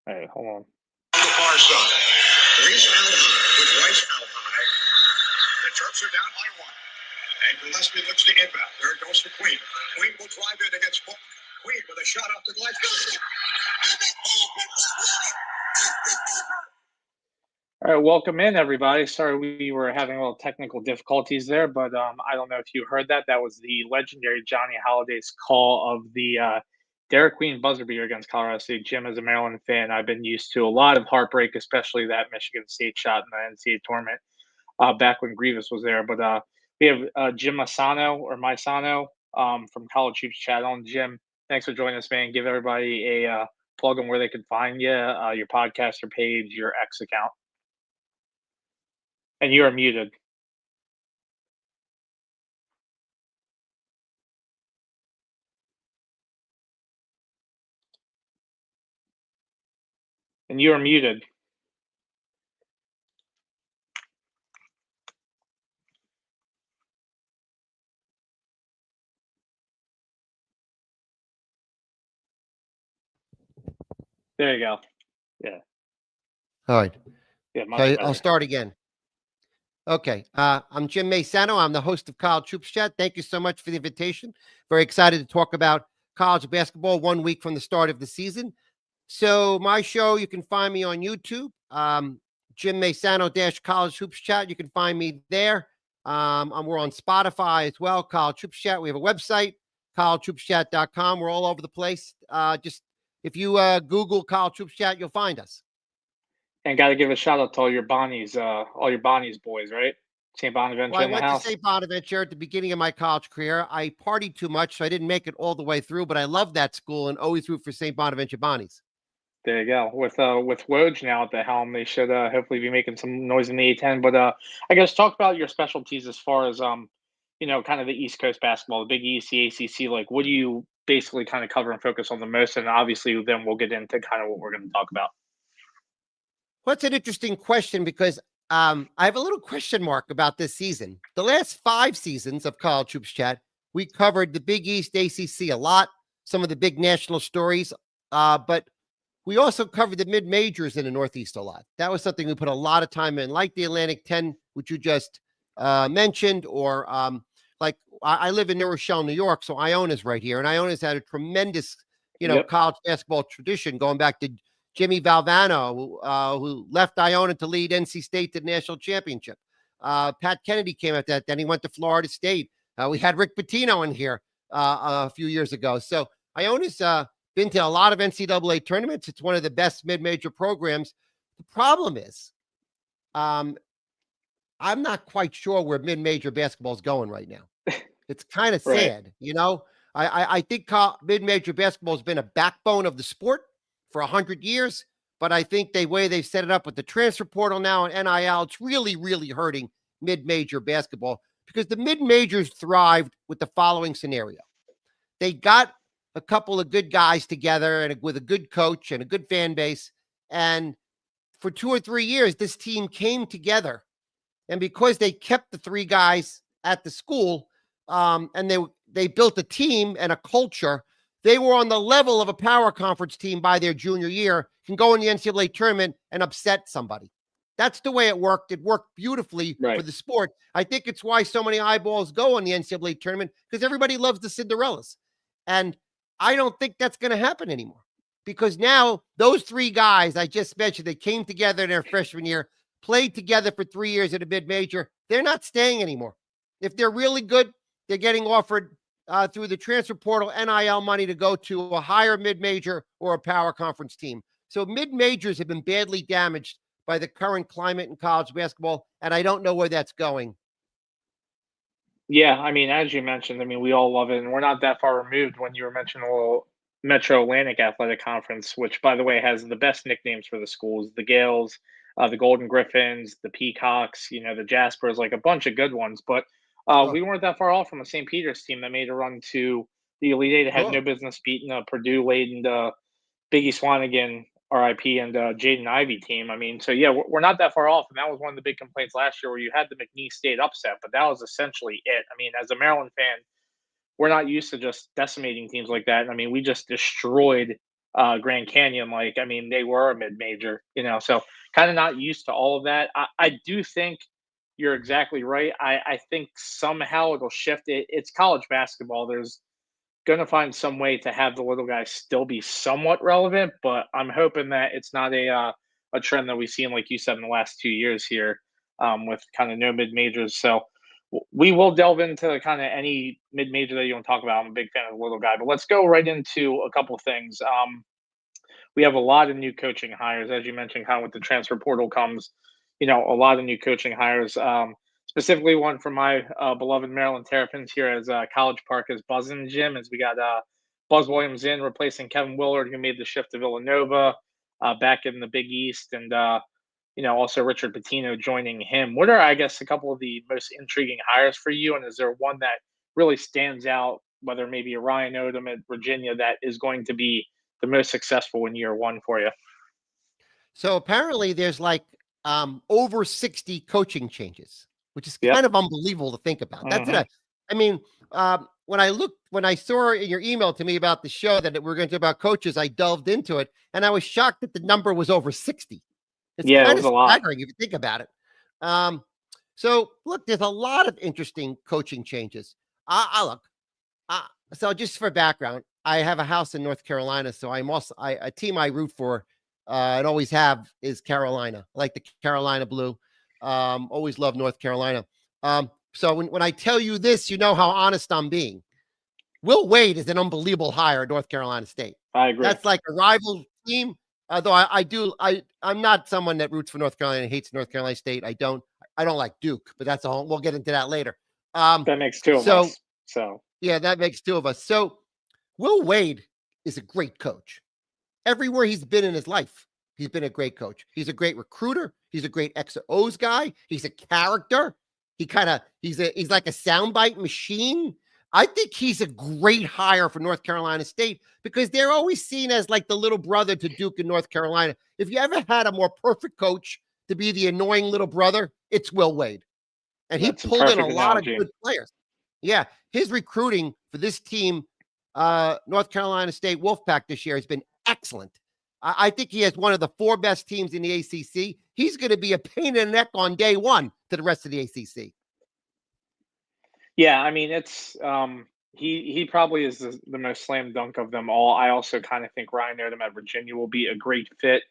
All right, hold on. On the far side, Reese out high with Rice out high. The Terps are down by one. And Gillespie looks to inbound. There it goes to Queen. Queen will drive in against Book. Queen with a shot off the glass. All right, welcome in, everybody. Sorry we were having a little technical difficulties there, but I don't know if you heard that. That was the legendary Johnny Holiday's call of the Derek Queen buzzer beater against Colorado State. Jim, as a Maryland fan, I've been used to a lot of heartbreak, especially that Michigan State shot in the NCAA tournament back when Grievous was there. But we have Jim Maisano from College Hoops Chat on. Jim, thanks for joining us, man. Give everybody a plug on where they can find you, your podcaster page, your X account. And you are muted. And you are muted. There you go. Yeah. All right. Yeah, much So better. I'll start again. Okay. I'm Jim Maisano. I'm the host of College Hoops Chat. Thank you so much for the invitation. Very excited to talk about college basketball 1 week from the start of the season. So my show, you can find me on YouTube, Jim Maisano - College Hoops Chat. You can find me there. We're on Spotify as well, College Hoops Chat. We have a website, collegehoopschat.com. We're all over the place. Just if you Google College Hoops Chat, you'll find us. And got to give a shout out to all your Bonnies boys, right? St. Bonaventure Well, I in the went house. to St. Bonaventure at the beginning of my college career. I partied too much, so I didn't make it all the way through, but I loved that school and always root for St. Bonaventure Bonnies. There you go. With Woj now at the helm, they should hopefully be making some noise in the A10. But I guess talk about your specialties as far as kind of the East Coast basketball, the Big East, the ACC. Like, what do you basically kind of cover and focus on the most? And obviously, then we'll get into kind of what we're going to talk about. Well, it's an interesting question because I have a little question mark about this season. The last 5 seasons of College Hoops Chat, we covered the Big East, ACC a lot, some of the big national stories, but we also covered the mid-majors in the Northeast a lot. That was something we put a lot of time in, like the Atlantic 10, which you just mentioned, or like I live in New Rochelle, New York, so Iona's right here, and Iona's had a tremendous, Yep. college basketball tradition going back to Jimmy Valvano, who left Iona to lead NC State to the national championship. Pat Kennedy came at that. Then he went to Florida State. We had Rick Pitino in here a few years ago. So Iona's been to a lot of NCAA tournaments. It's one of the best mid-major programs. The problem is, I'm not quite sure where mid-major basketball is going right now. It's kind of Right. sad, I think mid-major basketball has been a backbone of the sport for 100 years, but I think the way they've set it up with the transfer portal now and NIL, it's really, really hurting mid-major basketball because the mid-majors thrived with the following scenario. They got a couple of good guys together and with a good coach and a good fan base. And for 2 or 3 years, this team came together. And because they kept the 3 guys at the school and they built a team and a culture, they were on the level of a power conference team by their junior year, can go in the NCAA tournament and upset somebody. That's the way it worked. It worked beautifully for the sport. I think it's why so many eyeballs go on the NCAA tournament because everybody loves the Cinderellas. And I don't think that's going to happen anymore because now those 3 guys I just mentioned, they came together in their freshman year, played together for 3 years at a mid-major. They're not staying anymore. If they're really good, they're getting offered through the transfer portal, NIL money to go to a higher mid-major or a power conference team. So mid-majors have been badly damaged by the current climate in college basketball, and I don't know where that's going. Yeah, I mean, as you mentioned, I mean, we all love it, and we're not that far removed when you were mentioning a little Metro Atlantic Athletic Conference, which, by the way, has the best nicknames for the schools: the Gales, the Golden Griffins, the Peacocks, the Jaspers, like a bunch of good ones. But we weren't that far off from a St. Peter's team that made a run to the Elite Eight. It had no business beating Purdue late and Biggie Swanigan, RIP, and Jaden Ivey team. I mean, so yeah, we're not that far off, and that was one of the big complaints last year, where you had the McNeese State upset, but that was essentially it. I mean, as a Maryland fan, we're not used to just decimating teams like that. I mean, we just destroyed Grand Canyon. Like, I mean, they were a mid-major, so kind of not used to all of that. I do think you're exactly right. I think somehow it'll shift. It's college basketball. There's gonna find some way to have the little guys still be somewhat relevant, but I'm hoping that it's not a trend that we've seen, like you said, in the last 2 years here, with kind of no mid majors. So we will delve into kind of any mid major that you want to talk about. I'm a big fan of the little guy, but let's go right into a couple of things. We have a lot of new coaching hires, as you mentioned, kind of with the transfer portal comes, a lot of new coaching hires. Specifically, one from my beloved Maryland Terrapins here as College Park is buzzing, Jim, as we got Buzz Williams in replacing Kevin Willard, who made the shift to Villanova back in the Big East, and also Richard Pitino joining him. What are, I guess, a couple of the most intriguing hires for you? And is there one that really stands out, whether maybe a Ryan Odom at Virginia, that is going to be the most successful in year one for you? So apparently there's like over 60 coaching changes, which is Yep. kind of unbelievable to think about. Hmm. I mean, when I saw in your email to me about the show that we're going to do about coaches, I delved into it and I was shocked that the number was over 60. It's Yeah, it kind was of a lot. staggering if you think about it. Um, so look, there's a lot of interesting coaching changes. I look, uh, so just for background, I have a house in North Carolina, so I'm also a team I root for and always have is Carolina. I like the Carolina Blue. Always love North Carolina. So when I tell you this, you know how honest I'm being. Will Wade is an unbelievable hire at North Carolina State. I agree. That's like a rival team. Although I'm not someone that roots for North Carolina and hates North Carolina State. I don't like Duke, but that's all. We'll get into that later. Um, That makes two of so us. So yeah, that makes two of us. So Will Wade is a great coach. Everywhere he's been in his life, he's been a great coach. He's a great recruiter. He's a great X and O's guy. He's a character. He's like a soundbite machine. I think he's a great hire for North Carolina State because they're always seen as like the little brother to Duke in North Carolina. If you ever had a more perfect coach to be the annoying little brother, it's Will Wade. And he that's a pulled in a perfect lot of analogy. good players. Yeah, his recruiting for this team, North Carolina State Wolfpack this year has been excellent. I think he has one of the four best teams in the ACC. He's going to be a pain in the neck on day one to the rest of the ACC. Yeah, I mean, it's he probably is the most slam dunk of them all. I also kind of think Ryan Odom at Virginia will be a great fit.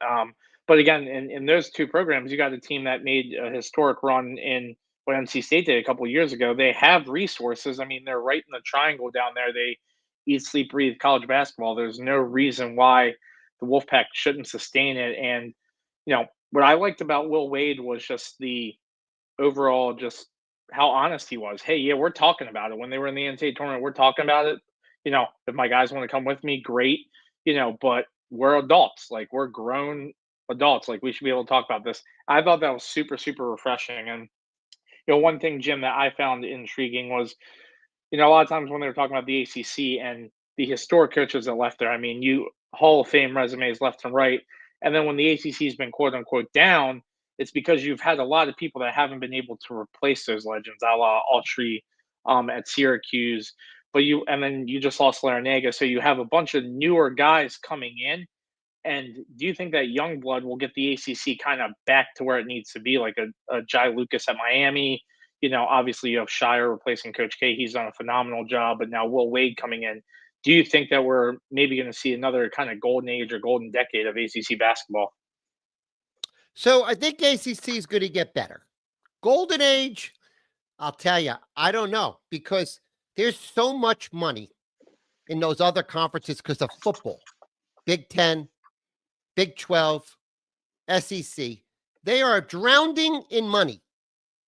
But again, in those two programs, you got a team that made a historic run in what NC State did a couple of years ago. They have resources. I mean, they're right in the triangle down there. They eat, sleep, breathe college basketball. There's no reason why the Wolfpack shouldn't sustain it. And what I liked about Will Wade was just the overall just how honest he was. Hey, yeah, we're talking about it. When they were in the NCAA tournament, we're talking about it. If my guys want to come with me, great. But we're adults. Like we're grown adults. Like we should be able to talk about this. I thought that was super, super refreshing. And one thing, Jim, that I found intriguing was, a lot of times when they were talking about the ACC and the historic coaches that left there, I mean, you Hall of Fame resumes left and right. And then when the ACC has been quote unquote down, it's because you've had a lot of people that haven't been able to replace those legends, a la Autry at Syracuse. And then you just lost Larinaga. So you have a bunch of newer guys coming in. And do you think that young blood will get the ACC kind of back to where it needs to be, like a Jai Lucas at Miami? Obviously you have Shire replacing Coach K. He's done a phenomenal job, but now Will Wade coming in. Do you think that we're maybe going to see another kind of golden age or golden decade of ACC basketball? So I think ACC is going to get better. Golden Age, I'll tell you, I don't know because there's so much money in those other conferences because of football. Big 10, Big 12, SEC. They are drowning in money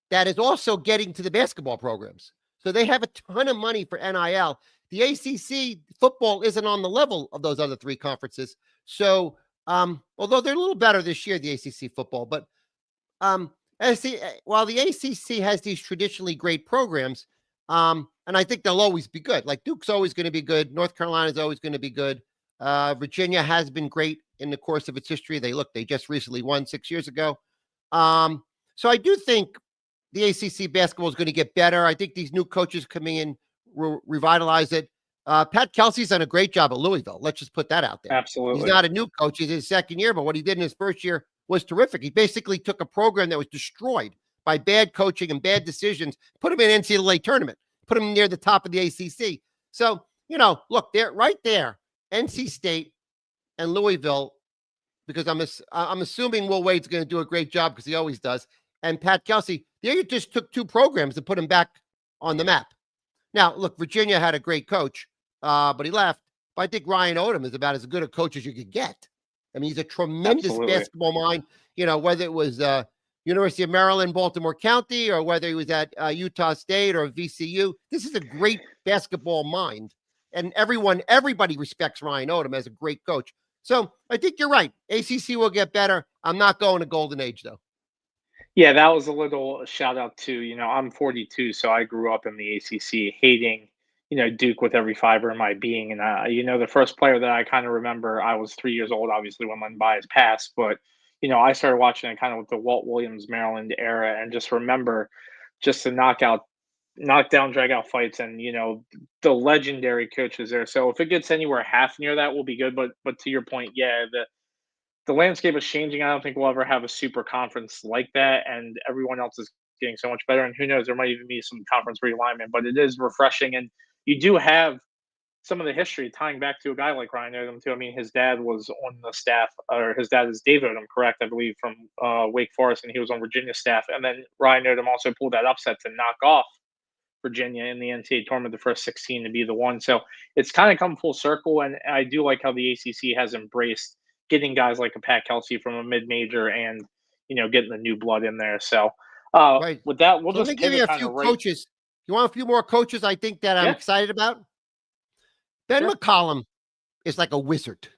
that is also getting to the basketball programs. So they have a ton of money for NIL. The ACC football isn't on the level of those other three conferences. So, although they're a little better this year, the ACC football, but um, while the ACC has these traditionally great programs, and I think they'll always be good. Like Duke's always going to be good. North Carolina's always going to be good. Virginia has been great in the course of its history. They just recently won 6 years ago. So I do think the ACC basketball is going to get better. I think these new coaches coming in revitalize it. Pat Kelsey's done a great job at Louisville. Let's just put that out there. He's Absolutely. not a new coach. He's his second year, but what he did in his first year was terrific. He basically took a program that was destroyed by bad coaching and bad decisions, put him in NCAA tournament, put him near the top of the ACC. So, look, they're right there, NC State and Louisville, because I'm assuming Will Wade's going to do a great job because he always does. And Pat Kelsey, they just took two programs and put him back on the map. Now, look, Virginia had a great coach, but he left. But I think Ryan Odom is about as good a coach as you could get. I mean, he's a tremendous Absolutely. basketball mind. Whether it was University of Maryland, Baltimore County, or whether he was at Utah State or VCU, this is a great basketball mind. And everybody respects Ryan Odom as a great coach. So I think you're right. ACC will get better. I'm not going to Golden Age, though. Yeah, that was a little shout out to, I'm 42, so I grew up in the ACC hating, Duke with every fiber in my being. And, the first player that I kind of remember, I was 3 years old, obviously, when Len Bias passed. But, I started watching it kind of with the Walt Williams, Maryland era, and just remember just the knockdown, drag out fights and, the legendary coaches there. So if it gets anywhere half near that, we'll be good. But to your point, yeah, the landscape is changing. I don't think we'll ever have a super conference like that, and everyone else is getting so much better. And who knows, there might even be some conference realignment, but it is refreshing. And you do have some of the history tying back to a guy like Ryan Odom too. I mean, his dad was on the staff, or his dad is David Odom, correct? I believe from Wake Forest, and he was on Virginia staff. And then Ryan Odom also pulled that upset to knock off Virginia in the NCAA tournament, the first 16 to be the one. So it's kind of come full circle, and I do like how the ACC has embraced getting guys like a Pat Kelsey from a mid-major and getting the new blood in there. So Right. with that, we'll So let me just give you pivot a kind of few right. coaches. You want a few more coaches I think that I'm Yeah, excited about? Ben sure. McCollum is like a wizard.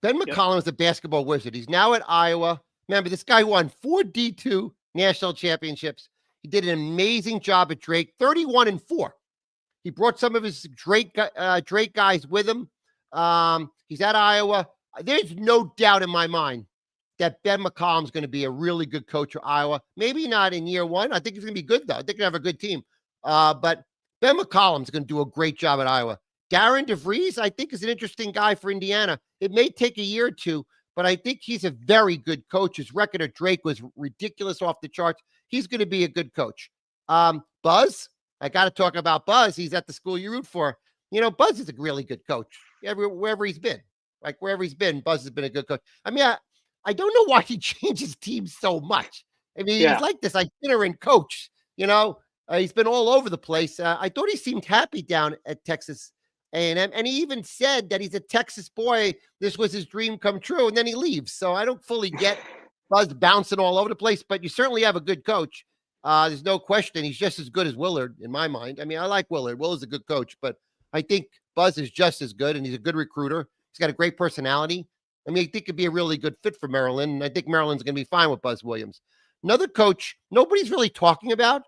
Ben Yep. McCollum is a basketball wizard. He's now at Iowa. Remember, this guy won 4 D2 national championships. He did an amazing job at Drake, 31-4. He brought some of his Drake guys with him. He's at Iowa. There's no doubt in my mind that Ben McCollum's going to be a really good coach for Iowa. Maybe not in year one. I think he's going to be good, though. I think they have a good team. But Ben McCollum's going to do a great job at Iowa. Darren DeVries, I think, is an interesting guy for Indiana. It may take a year or two, but I think he's a very good coach. His record at Drake was ridiculous, off the charts. He's going to be a good coach. Buzz, I got to talk about Buzz. He's at the school you root for. Buzz is a really good coach wherever he's been. Like wherever he's been, Buzz has been a good coach. I mean, I don't know why he changes teams so much. I mean, he's Yeah. like this itinerant coach. He's been all over the place. I thought he seemed happy down at Texas A&M, and he even said that he's a Texas boy. This was his dream come true, and then he leaves. So I don't fully get Buzz bouncing all over the place, but you certainly have a good coach. There's no question. He's just as good as Willard in my mind. I mean, I like Willard. Willard's a good coach, but I think Buzz is just as good, and he's a good recruiter. He's got a great personality. I mean, I think it'd be a really good fit for Maryland, and I think Maryland's going to be fine with Buzz Williams. Another coach nobody's really talking about,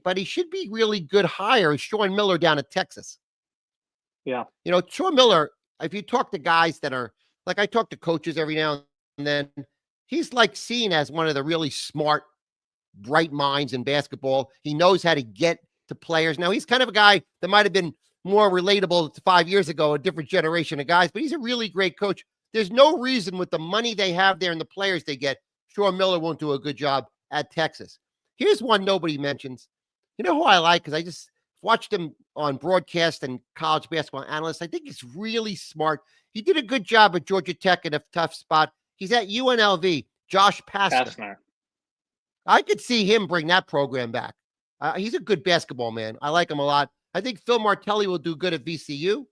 but he should be really good hire, is Sean Miller down at Texas. Yeah. Sean Miller, if you talk to guys that are, like I talk to coaches every now and then, he's like seen as one of the really smart, bright minds in basketball. He knows how to get to players. Now, he's kind of a guy that might have been more relatable 5 years ago, a different generation of guys, but he's a really great coach. There's no reason with the money they have there and the players they get, Sean Miller won't do a good job at Texas. Here's one nobody mentions. You know who I like? Because I just watched him on broadcast and college basketball analyst. I think he's really smart. He did a good job at Georgia Tech in a tough spot. He's at UNLV, Josh Pastner. Pastner. I could see him bring that program back. He's a good basketball man. I like him a lot. I think Phil Martelli will do good at VCU.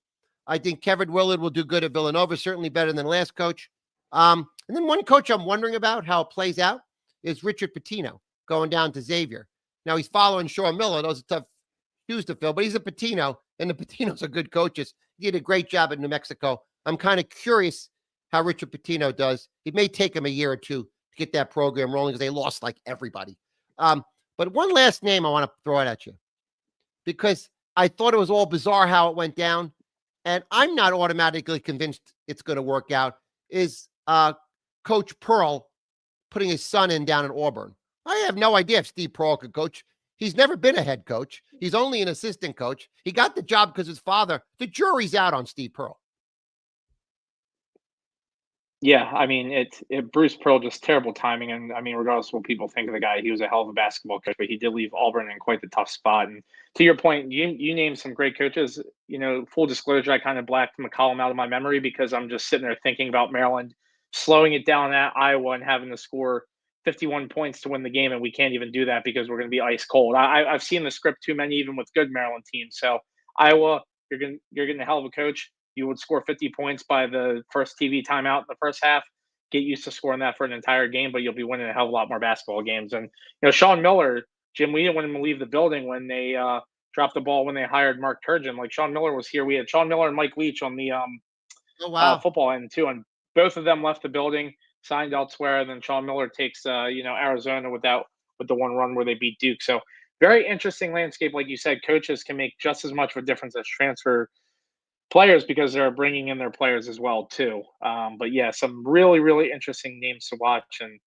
I think Kevin Willard will do good at Villanova, certainly better than last coach. And then one coach I'm wondering about how it plays out is Richard Pitino going down to Xavier. Now he's following Sean Miller. Those are tough shoes to fill, but he's a Pitino, and the Patinos are good coaches. He did a great job at New Mexico. I'm kind of curious how Richard Pitino does. It may take him a year or two to get that program rolling because they lost like everybody. But one last name I want to throw it at you because I thought it was all bizarre how it went down, and I'm not automatically convinced it's going to work out, is Coach Pearl putting his son in down at Auburn. I have no idea if Steve Pearl could coach. He's never been a head coach. He's only an assistant coach. He got the job because his father. The jury's out on Steve Pearl. Yeah, I mean, Bruce Pearl, just terrible timing, and I mean, regardless of what people think of the guy, he was a hell of a basketball coach, but he did leave Auburn in quite the tough spot. And to your point, you named some great coaches. Full disclosure, I kind of blacked McCollum out of my memory because I'm just sitting there thinking about Maryland slowing it down at Iowa and having to score 51 points to win the game, and we can't even do that because we're going to be ice cold. I've seen the script too many, even with good Maryland teams. So Iowa, you're getting a hell of a coach. You would score 50 points by the first TV timeout in the first half. Get used to scoring that for an entire game, but you'll be winning a hell of a lot more basketball games. And Sean Miller, Jim, we didn't want him to leave the building when they dropped the ball when they hired Mark Turgeon. Like Sean Miller was here. We had Sean Miller and Mike Leach on the Oh wow! football end too, and both of them left the building, signed elsewhere. And then Sean Miller takes Arizona with the one run where they beat Duke. So very interesting landscape, like you said. Coaches can make just as much of a difference as transfer players because they're bringing in their players as well too. But yeah, some really really interesting names to watch, and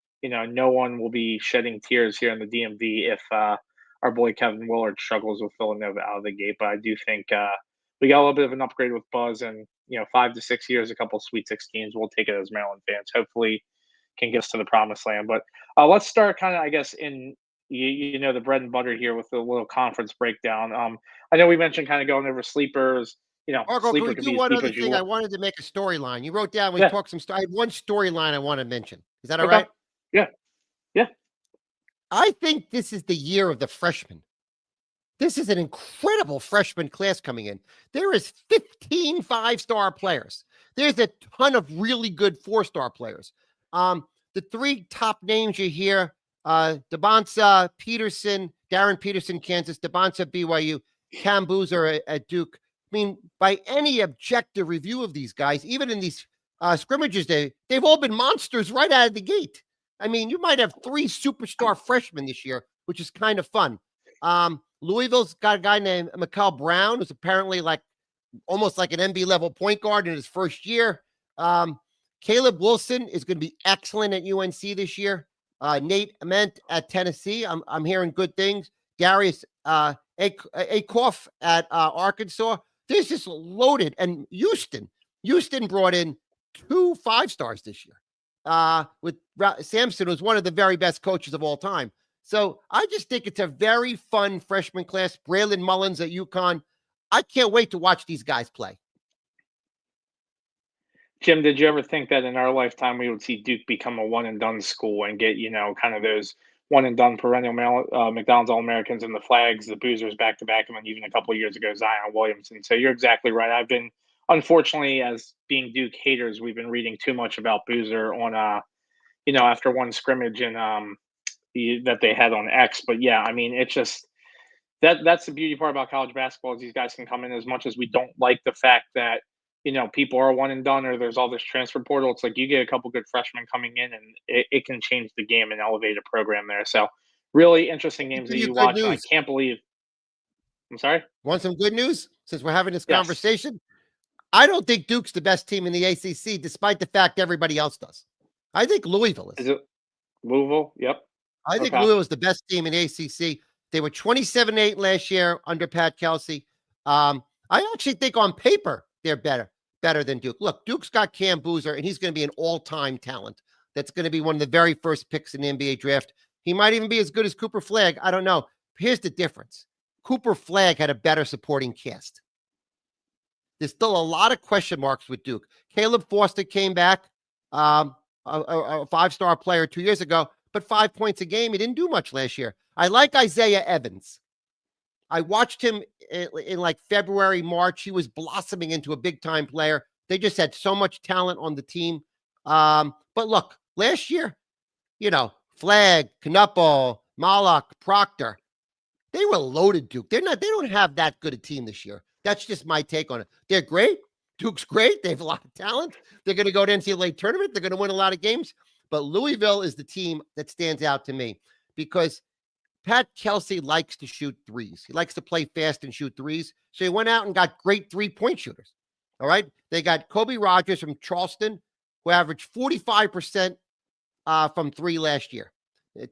no one will be shedding tears here in the DMV if our boy Kevin Willard struggles with Villanova out of the gate. But I do think we got a little bit of an upgrade with Buzz, and 5 to 6 years, a couple of Sweet 16s. We'll take it as Maryland fans. Hopefully, can get us to the promised land. But let's start kind of, I guess, in the bread and butter here with a little conference breakdown. I know we mentioned kind of going over sleepers. Marco, can Sleeper we could do be as one deep other as you thing? I want. wanted to make a storyline. You wrote down, we Yeah. talked some I had one storyline I want to mention. Is that all Okay. right? Yeah. Yeah. I think this is the year of the freshmen. This is an incredible freshman class coming in. There is 15 five-star players. There's a ton of really good four-star players. The three top names you hear, Devonsa Peterson, Darren Peterson, Kansas, Devonsa BYU, Cam Boozer at Duke. I mean, by any objective review of these guys, even in these scrimmages, they've all been monsters right out of the gate. I mean, you might have three superstar freshmen this year, which is kind of fun. Louisville's got a guy named Mikal Brown, who's apparently almost like an NBA level point guard in his first year. Caleb Wilson is going to be excellent at UNC this year. Nate Ament at Tennessee, I'm hearing good things. Darius Akoff at Arkansas. This is loaded. And Houston brought in 2 5-stars this year. With Sampson, who's one of the very best coaches of all time. So I just think it's a very fun freshman class. Braylon Mullins at UConn. I can't wait to watch these guys play. Jim, did you ever think that in our lifetime we would see Duke become a one and done school and get kind of those one and done perennial McDonald's All Americans and the flags, the boozers back to back, and then even a couple of years ago Zion Williamson? So you're exactly right. I've been, unfortunately, as being Duke haters, we've been reading too much about Boozer on after one scrimmage and that they had on X. But yeah, I mean, it's just that's the beauty part about college basketball is these guys can come in. As much as we don't like the fact that people are one and done or there's all this transfer portal, it's like you get a couple good freshmen coming in and it can change the game and elevate a program there. So really interesting Let me games give that you you good watch, and I news. can't believe. I'm sorry. Want some good news? Since we're having this Yes. conversation, I don't think Duke's the best team in the ACC, despite the fact everybody else does. I think Louisville is. Is it Louisville? Yep. I think Okay. Louisville is the best team in the ACC. They were 27-8 last year under Pat Kelsey. I actually think on paper they're better than Duke. Look, Duke's got Cam Boozer, and he's going to be an all-time talent. That's going to be one of the very first picks in the NBA draft. He might even be as good as Cooper Flagg. I don't know. Here's the difference. Cooper Flagg had a better supporting cast. There's still a lot of question marks with Duke. Caleb Foster came back, a 5-star player 2 years ago, but 5 points a game. He didn't do much last year. I like Isaiah Evans. I watched him in like February, March. He was blossoming into a big-time player. They just had so much talent on the team. But look, last year, Flagg, Knuppel, Malak, Proctor, they were loaded, Duke. They don't have that good a team this year. That's just my take on it. They're great. Duke's great. They have a lot of talent. They're going to go to NCAA tournament. They're going to win a lot of games. But Louisville is the team that stands out to me because Pat Kelsey likes to shoot threes. He likes to play fast and shoot threes. So he went out and got great 3-point shooters. All right. They got Kobe Rogers from Charleston, who averaged 45% from 3 last year,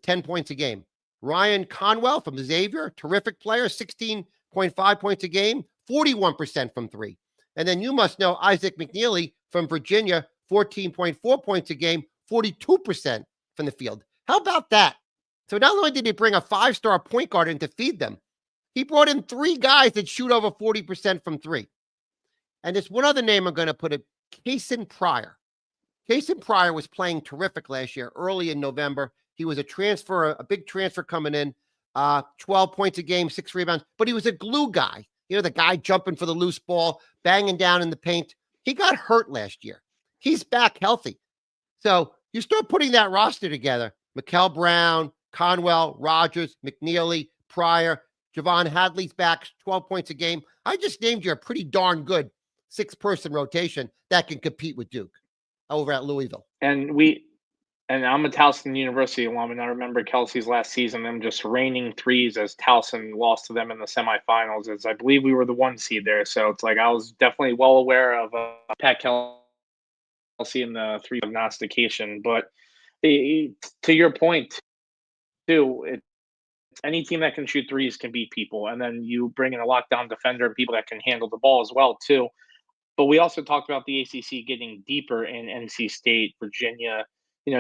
10 points a game. Ryan Conwell from Xavier, terrific player, 16.5 points a game, 41% from three. And then you must know Isaac McNeely from Virginia, 14.4 points a game, 42% from the field. How about that? So not only did he bring a five-star point guard in to feed them, he brought in three guys that shoot over 40% from three. And there's one other name I'm going to put it, Cason Pryor. Cason Pryor was playing terrific last year, early in November. He was a big transfer coming in, 12 points a game, 6 rebounds, but he was a glue guy. You know, the guy jumping for the loose ball, banging down in the paint. He got hurt last year. He's back healthy. So you start putting that roster together. Mikal Brown, Conwell, Rogers, McNeely, Pryor, Javon Hadley's back, 12 points a game. I just named you a pretty darn good 6-person rotation that can compete with Duke over at Louisville. And I'm a Towson University alum, and I remember Kelsey's last season, them just raining threes as Towson lost to them in the semifinals. As I believe we were the 1 seed there, so it's like I was definitely well aware of Pat Kelsey and the three prognostication. But to your point, too, any team that can shoot threes can beat people, and then you bring in a lockdown defender and people that can handle the ball as well, too. But we also talked about the ACC getting deeper in NC State, Virginia,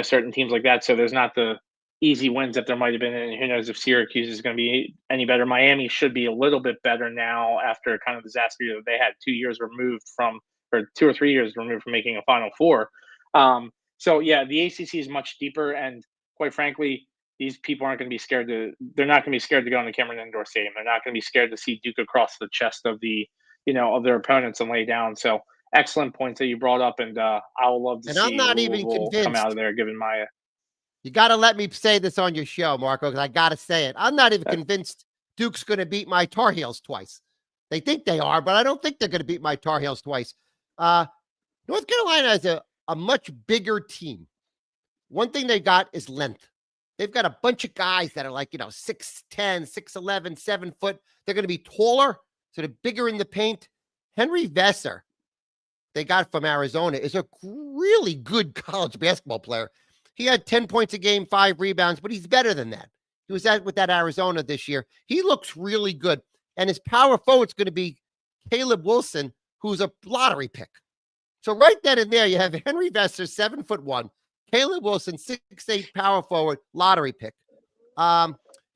certain teams like that. So there's not the easy wins that there might have been. And who knows if Syracuse is going to be any better. Miami should be a little bit better now after kind of disaster year that they had 2 years removed from, or 2 or 3 years removed from making a Final Four. So, yeah, the ACC is much deeper. And quite frankly, these people aren't going to be scared they're not going to be scared to go into Cameron Indoor Stadium. They're not going to be scared to see Duke across the chest of of their opponents and lay down. So excellent points that you brought up, and I will love to And see I'm not even Louisville come out of convinced. there. Given my, You got to let me say this on your show, Marco, because I got to say it. I'm not even convinced Duke's going to beat my Tar Heels twice. They think they are, but I don't think they're going to beat my Tar Heels twice. North Carolina has a much bigger team. One thing they got is length. They've got a bunch of guys that are like, 6'10", 6'11", 7 foot. They're going to be taller, so they're bigger in the paint. Henry Vesser, they got from Arizona, is a really good college basketball player. He had 10 points a game, 5 rebounds, but he's better than that. He was with that Arizona this year. He looks really good. And his power forward's going to be Caleb Wilson, who's a lottery pick. So right then and there, you have Henry Vesser, 7'1", Caleb Wilson, 6'8", power forward, lottery pick.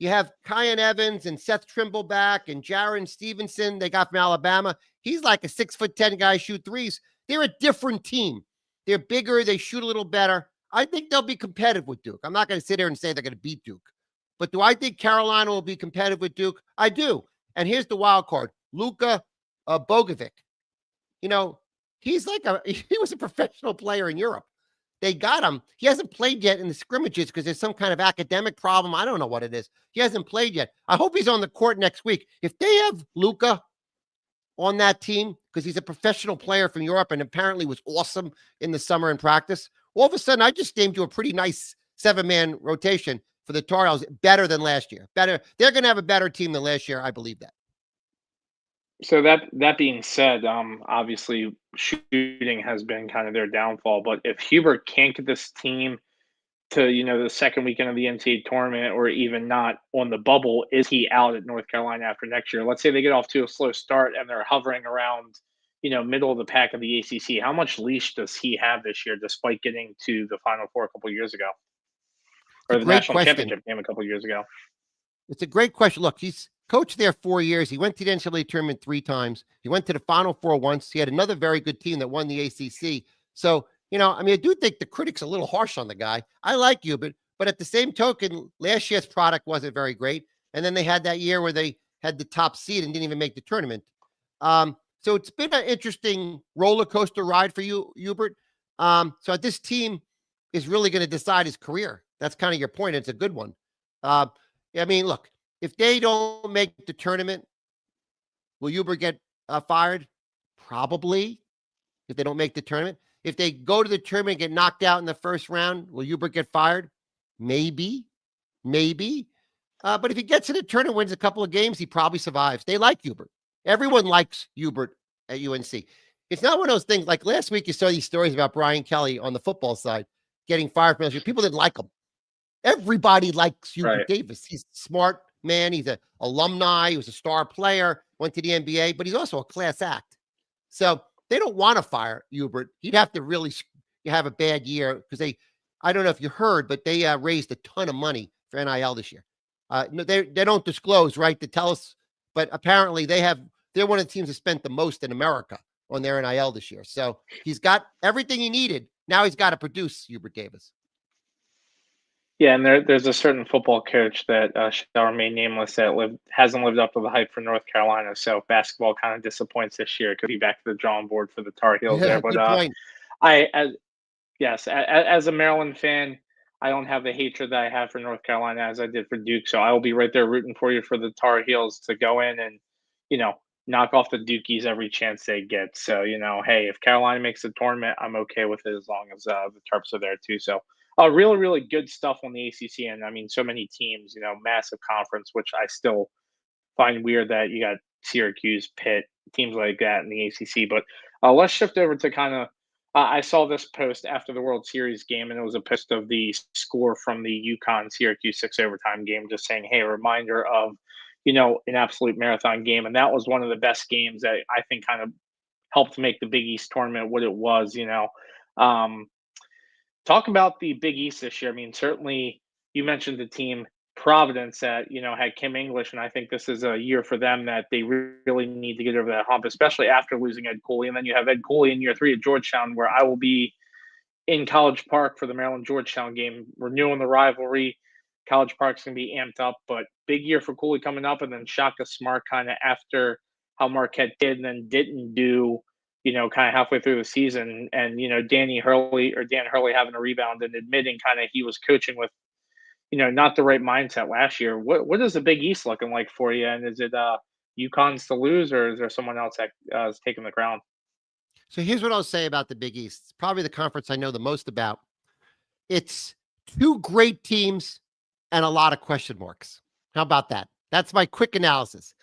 You have Kyan Evans and Seth Trimble back, and Jaron Stevenson they got from Alabama. He's like a 6'10" guy, shoot threes. They're a different team. They're bigger. They shoot a little better. I think they'll be competitive with Duke. I'm not going to sit here and say they're going to beat Duke. But do I think Carolina will be competitive with Duke? I do. And here's the wild card. Luka Bogovic. He was a professional player in Europe. They got him. He hasn't played yet in the scrimmages because there's some kind of academic problem. I don't know what it is. He hasn't played yet. I hope he's on the court next week. If they have Luka on that team, because he's a professional player from Europe and apparently was awesome in the summer in practice, all of a sudden I just named you a pretty nice 7-man rotation for the Tar Heels, better than last year. Better. They're going to have a better team than last year. I believe that. So that being said, obviously shooting has been kind of their downfall. But if Hubert can't get this team to the second weekend of the NCAA tournament, or even not on the bubble, is he out at North Carolina after next year? Let's say they get off to a slow start and they're hovering around middle of the pack of the ACC. How much leash does he have this year, despite getting to the Final Four a couple years ago, or the national championship game a couple years ago? It's a great question. Look, he's coached there 4 years. He went to the NCAA tournament 3 times. He went to the Final Four once. He had another very good team that won the ACC. So, I do think the critics are a little harsh on the guy. I like you, but at the same token, last year's product wasn't very great. And then they had that year where they had the top seed and didn't even make the tournament. So it's been an interesting roller coaster ride for you, Hubert. So this team is really going to decide his career. That's kind of your point. It's a good one. Look, if they don't make the tournament, will Hubert get fired? Probably, if they don't make the tournament. If they go to the tournament and get knocked out in the first round, will Hubert get fired? Maybe. But if he gets to the tournament, wins a couple of games, he probably survives. They like Hubert. Everyone likes Hubert at UNC. It's not one of those things like last week you saw these stories about Brian Kelly on the football side getting fired from LSU. People didn't like him. Everybody likes Hubert Right. Davis. He's a smart man. He's an alumni. He was a star player, went to the NBA, but he's also a class act. So they don't want to fire Hubert. He'd have to really have a bad year because I don't know if you heard, but they raised a ton of money for NIL this year. No, they don't disclose, right, to tell us, but apparently they're one of the teams that spent the most in America on their NIL this year. So he's got everything he needed. Now he's got to produce Hubert Davis. Yeah, and there's a certain football coach that shall remain nameless that hasn't lived up to the hype for North Carolina. So basketball kind of disappoints this year. Could be back to the drawing board for the Tar Heels Yeah, there. But good point. I as yes, as a Maryland fan, I don't have the hatred that I have for North Carolina as I did for Duke. So I will be right there rooting for you for the Tar Heels to go in and you know knock off the Dukies every chance they get. So hey, if Carolina makes the tournament, I'm okay with it as long as the Terps are there too. So really, really good stuff on the ACC, and I mean, so many teams, massive conference, which I still find weird that you got Syracuse, Pitt, teams like that in the ACC. But let's shift over to kind of. I saw this post after the World Series game, and it was a post of the score from the UConn Syracuse 6 overtime game, just saying, "Hey, a reminder of, an absolute marathon game." And that was one of the best games that I think kind of helped make the Big East tournament what it was. Um, Talk about the Big East this year. I mean, certainly you mentioned the team Providence that had Kim English, and I think this is a year for them that they really need to get over that hump, especially after losing Ed Cooley. And then you have Ed Cooley in year 3 at Georgetown, where I will be in College Park for the Maryland Georgetown game, renewing the rivalry. College Park's gonna be amped up, but big year for Cooley coming up, and then Shaka Smart kind of after how Marquette did and then didn't do, kind of halfway through the season, and Dan Hurley having a rebound and admitting kind of he was coaching with, not the right mindset last year. What is the Big East looking like for you? And is it UConn's to lose, or is there someone else that is taking the crown? So here's what I'll say about the Big East. It's probably the conference I know the most about. It's two great teams and a lot of question marks. How about that? That's my quick analysis.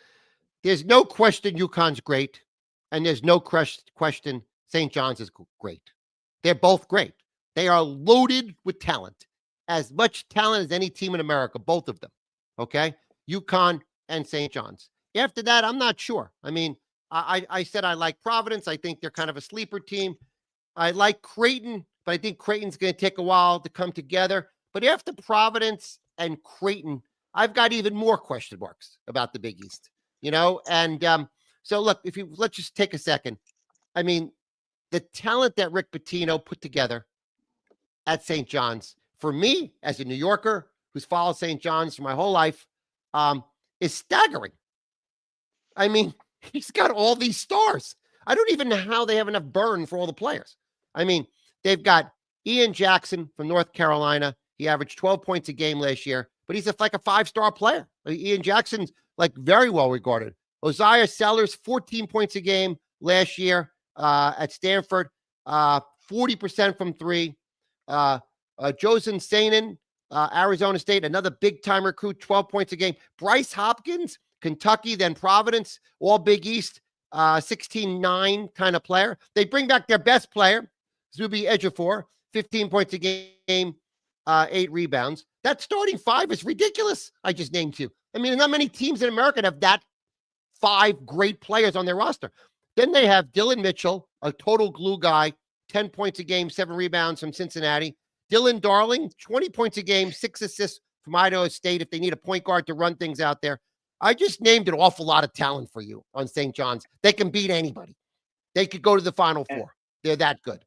There's no question UConn's great, and there's no question St. John's is great. They're both great. They are loaded with talent, as much talent as any team in America, both of them. Okay? UConn and St. John's. After that, I'm not sure. I mean, I said I like Providence. I think they're kind of a sleeper team. I like Creighton, but I think Creighton's going to take a while to come together. But after Providence and Creighton, I've got even more question marks about the Big East. And so look, let's just take a second. I mean, the talent that Rick Pitino put together at St. John's, for me as a New Yorker who's followed St. John's for my whole life, is staggering. I mean, he's got all these stars. I don't even know how they have enough burn for all the players. I mean, they've got Ian Jackson from North Carolina. He averaged 12 points a game last year, but he's like a 5-star player. Ian Jackson's like very well regarded. Osiah Sellers, 14 points a game last year at Stanford, 40% from three. Josen Sainin, Arizona State, another big-time recruit, 12 points a game. Bryce Hopkins, Kentucky, then Providence, all Big East, 16-9 kind of player. They bring back their best player, Zuby Ejiofor, 15 points a game, 8 rebounds. That starting 5 is ridiculous. I just named you. I mean, not many teams in America have that 5 great players on their roster. Then they have Dylan Mitchell, a total glue guy, 10 points a game, 7 rebounds from Cincinnati. Dylan Darling, 20 points a game, 6 assists from Idaho State if they need a point guard to run things out there. I just named an awful lot of talent for you on St. John's. They can beat anybody. They could go to the Final Four. They're that good.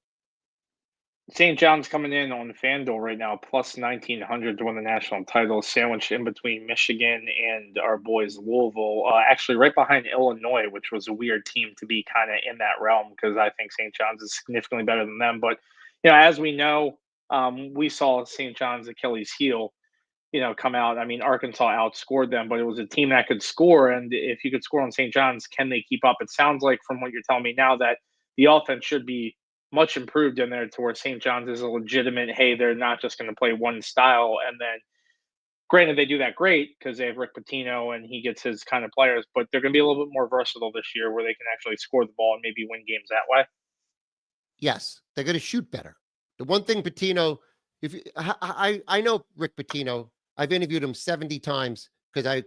St. John's coming in on FanDuel right now, plus 1,900 to win the national title, sandwiched in between Michigan and our boys Louisville. Actually, right behind Illinois, which was a weird team to be kind of in that realm because I think St. John's is significantly better than them. But as we know, we saw St. John's Achilles heel, come out. I mean, Arkansas outscored them, but it was a team that could score. And if you could score on St. John's, can they keep up? It sounds like from what you're telling me now that the offense should be much improved in there to where St. John's is a legitimate, hey, they're not just going to play one style. And then, granted, they do that great because they have Rick Pitino and he gets his kind of players, but they're going to be a little bit more versatile this year where they can actually score the ball and maybe win games that way. Yes, they're going to shoot better. The one thing Pitino if you, I know Rick Pitino. I've interviewed him 70 times because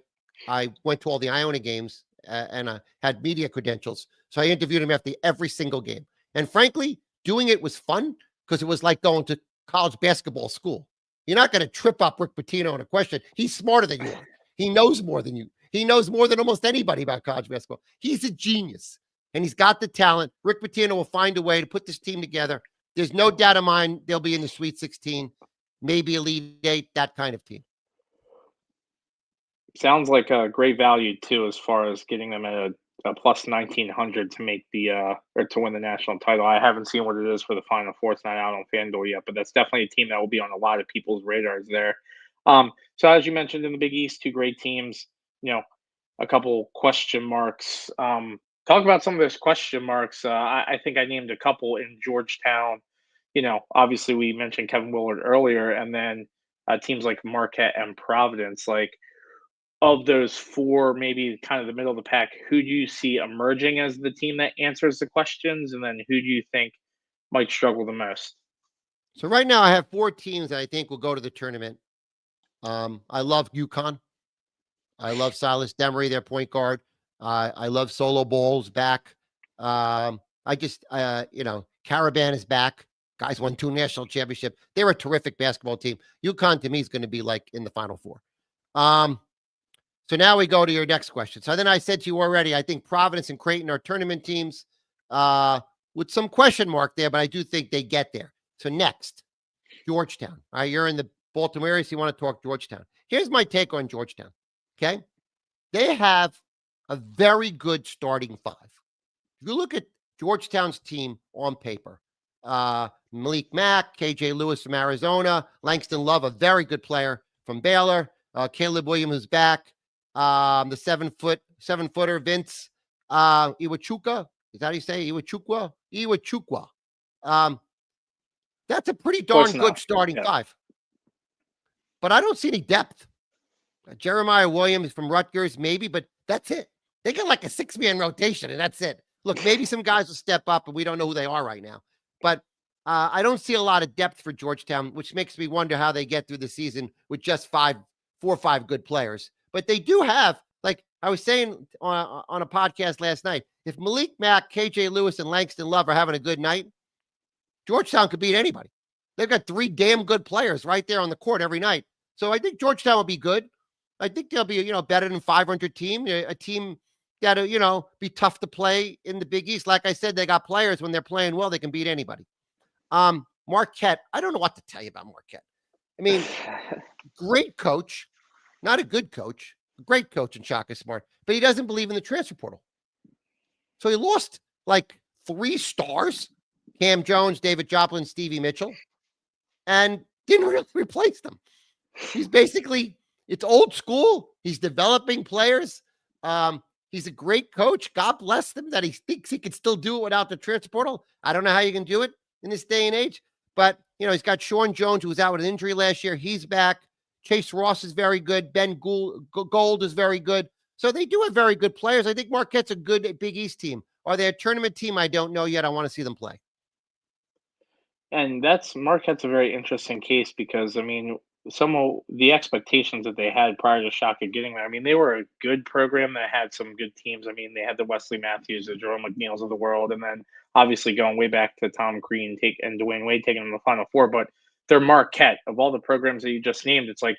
I went to all the Iona games and I had media credentials. So I interviewed him after every single game. And frankly, doing it was fun because it was like going to college basketball school. You're not going to trip up Rick Pitino on a question. He's smarter than you are. He knows more than you. He knows more than almost anybody about college basketball. He's a genius and he's got the talent. Rick Pitino will find a way to put this team together. There's no doubt of mine they'll be in the Sweet 16, maybe Elite Eight, that kind of team. Sounds like a great value too, as far as getting them at a plus 1900 to make the or to win the national title. I haven't seen what it is for the Final Four. It's not out on FanDuel yet, but that's definitely a team that will be on a lot of people's radars there. So as you mentioned in the Big East, two great teams. You know, a couple question marks. Talk about some of those question marks. I think I named a couple in Georgetown. You know, obviously we mentioned Kevin Willard earlier, and then teams like Marquette and Providence. Like of those four, maybe kind of the middle of the pack, who do you see emerging as the team that answers the questions, and then who do you think might struggle the most? So right now I have four teams that I think will go to the tournament. I love UConn. I love Silas Demery, their point guard. I love Solo Bowles back. I just, Caravan is back. Guys won 2 national championships. They're a terrific basketball team. UConn to me is going to be like in the Final Four. So now we go to your next question. So then I said to you already, I think Providence and Creighton are tournament teams with some question mark there, but I do think they get there. So next, Georgetown. All right, you're in the Baltimore area, so you want to talk Georgetown. Here's my take on Georgetown. Okay. They have a very good starting five. If you look at Georgetown's team on paper, Malik Mack, KJ Lewis from Arizona, Langston Love, a very good player from Baylor, Caleb Williams is back, the 7-footer Vince Iwachuka. Is that how you say Iwachukwa? That's a pretty darn good starting five. But I don't see any depth. Jeremiah Williams from Rutgers, maybe, but that's it. They get like a 6-man rotation, and that's it. Look, maybe some guys will step up, and we don't know who they are right now. But I don't see a lot of depth for Georgetown, which makes me wonder how they get through the season with just 4 or 5 good players. But they do have, like I was saying on a podcast last night, if Malik Mack, KJ Lewis, and Langston Love are having a good night, Georgetown could beat anybody. They've got 3 damn good players right there on the court every night. So I think Georgetown will be good. I think they'll be, better than 500 team, a team that'll, be tough to play in the Big East. Like I said, they got players when they're playing well, they can beat anybody. Marquette, I don't know what to tell you about Marquette. I mean, great coach, not a good coach, great coach in Shaka Smart, but he doesn't believe in the transfer portal. So he lost like 3 stars, Cam Jones, David Joplin, Stevie Mitchell, and didn't really replace them. He's basically, it's old school. He's developing players. He's a great coach. God bless him that he thinks he can still do it without the transfer portal. I don't know how you can do it in this day and age, but he's got Sean Jones, who was out with an injury last year. He's back. Chase Ross is very good. Ben Gold is very good. So they do have very good players. I think Marquette's a good Big East team. Are they a tournament team? I don't know yet. I want to see them play. And that's Marquette's a very interesting case because I mean, some of the expectations that they had prior to Shaka getting there. I mean, they were a good program that had some good teams. I mean, they had the Wesley Matthews, the Jerome McNeils of the world, and then obviously going way back to Tom Crean and Dwayne Wade taking them to the Final Four. But they're Marquette of all the programs that you just named. It's like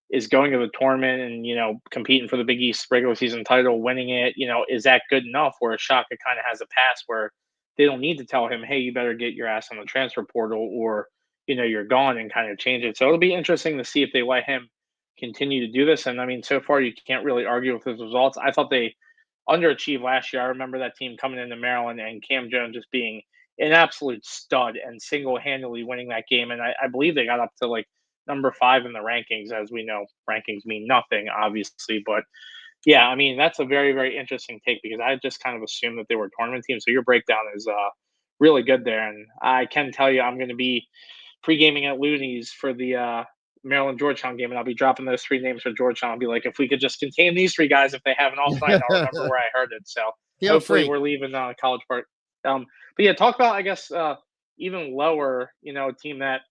is going to the tournament and competing for the Big East regular season title, winning it. Is that good enough? Where Shaka kind of has a pass where they don't need to tell him, "Hey, you better get your ass on the transfer portal," or you're gone and kind of change it. So it'll be interesting to see if they let him continue to do this. And I mean, so far you can't really argue with his results. I thought they underachieved last year. I remember that team coming into Maryland and Cam Jones just being an absolute stud and single-handedly winning that game. And I believe they got up to like number 5 in the rankings. As we know, rankings mean nothing, obviously. But yeah, I mean, that's a very, very interesting take because I just kind of assumed that they were a tournament team. So your breakdown is really good there. And I can tell you I'm going to be pre-gaming at Looney's for the Maryland Georgetown game, and I'll be dropping those 3 names for Georgetown. I'll be like, if we could just contain these 3 guys, if they have an off night, I'll remember where I heard it. So Feel hopefully free. we're leaving College Park. But yeah, talk about I guess even lower, a team that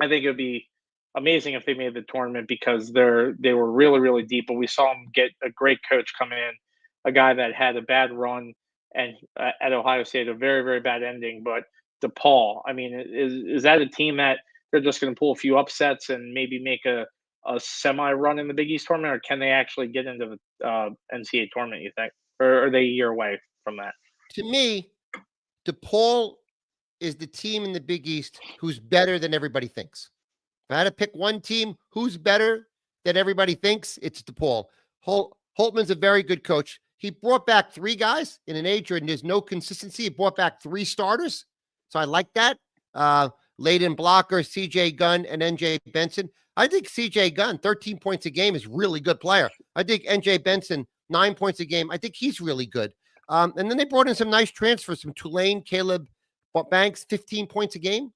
I think it would be amazing if they made the tournament because they were really really deep. But we saw them get a great coach come in, a guy that had a bad run and at Ohio State a very very bad ending. But DePaul, I mean, is that a team that they're just going to pull a few upsets and maybe make a semi run in the Big East tournament, or can they actually get into the NCAA tournament? You think, or are they a year away from that? To me, DePaul is the team in the Big East who's better than everybody thinks. If I had to pick one team who's better than everybody thinks, it's DePaul. Holtman's a very good coach. He brought back 3 guys in an age where there's no consistency. He brought back 3 starters. So I like that. Layden Blocker, CJ Gunn, and NJ Benson. I think CJ Gunn, 13 points a game, is really good player. I think NJ Benson, 9 points a game. I think he's really good. And then they brought in some nice transfers from Tulane, Caleb Banks, 15 points a game.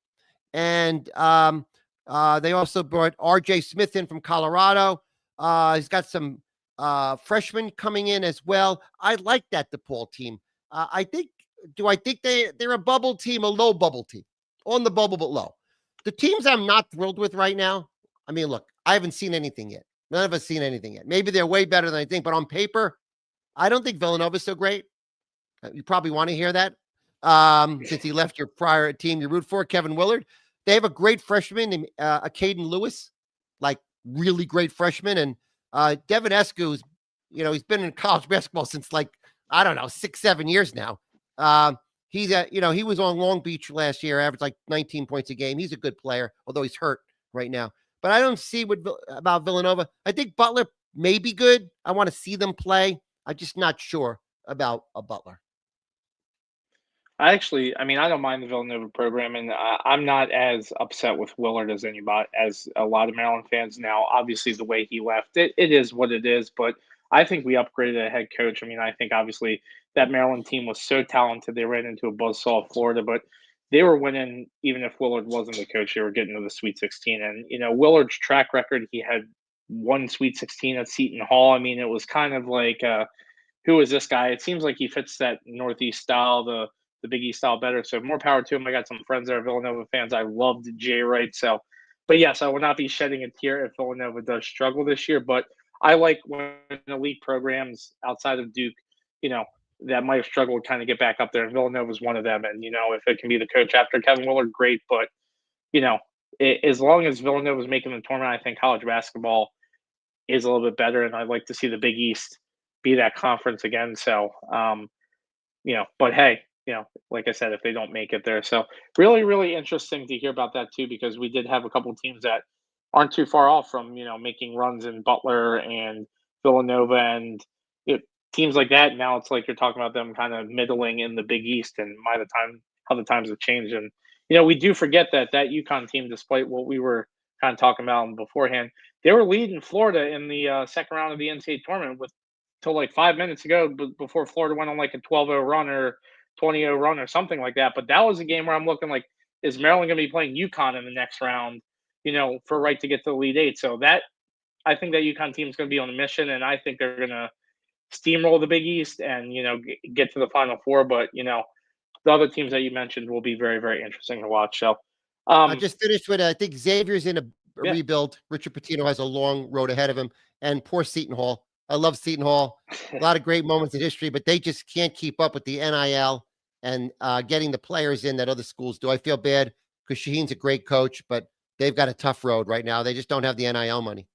And they also brought RJ Smith in from Colorado. He's got some freshmen coming in as well. I like that DePaul team. I think they're a bubble team, a low bubble team, on the bubble but low. The teams I'm not thrilled with right now. I mean, look, I haven't seen anything yet. None of us seen anything yet. Maybe they're way better than I think, but on paper, I don't think Villanova's so great. You probably want to hear that since he left your prior team you root for, Kevin Willard. They have a great freshman named Caden Lewis, like really great freshman. And Devin Escu's, he's been in college basketball since like, I don't know, 6-7 years now. He was on Long Beach last year, averaged like 19 points a game. He's a good player, although he's hurt right now. But I don't see about Villanova. I think Butler may be good. I want to see them play. I'm just not sure about a Butler. I mean, I don't mind the Villanova program, and I'm not as upset with Willard as anybody, as a lot of Maryland fans. Now, obviously, the way he left, it is what it is. But I think we upgraded a head coach. I mean, I think obviously that Maryland team was so talented they ran into a buzzsaw of Florida, but they were winning even if Willard wasn't the coach. They were getting to the Sweet 16, and Willard's track record, he had one Sweet 16 at Seton Hall. I mean, it was kind of like. Who is this guy? It seems like he fits that Northeast style, the Big East style better. So more power to him. I got some friends that are Villanova fans. I loved Jay Wright. So, but yes, I will not be shedding a tear if Villanova does struggle this year. But I like when elite programs outside of Duke, you know, that might have struggled kind of get back up there. And Villanova is one of them. And if it can be the coach after Kevin Willard, great. But you know, as long as Villanova is making the tournament, I think college basketball is a little bit better, and I'd like to see the Big East be that conference again. So, but hey, like I said, if they don't make it there, so really, really interesting to hear about that too, because we did have a couple of teams that aren't too far off from making runs in Butler and Villanova and teams like that. Now it's like you're talking about them kind of middling in the Big East, and by the time how the times have changed, and we do forget that UConn team, despite what we were kind of talking about beforehand, they were leading Florida in the second round of the NCAA tournament with till like 5 minutes ago before Florida went on like a 12-0 run or 20-0 run or something like that. But that was a game where I'm looking like, is Maryland going to be playing UConn in the next round, for right to get to the Elite Eight? So that I think that UConn team is going to be on a mission, and I think they're going to steamroll the Big East and get to the Final Four. But the other teams that you mentioned will be very very interesting to watch. So I just finished with I think Xavier's in a yeah. rebuild. Richard Pitino has a long road ahead of him, and poor Seton Hall. I love Seton Hall. A lot of great moments in history, but they just can't keep up with the NIL and getting the players in that other schools do. I feel bad because Shaheen's a great coach, but they've got a tough road right now. They just don't have the NIL money.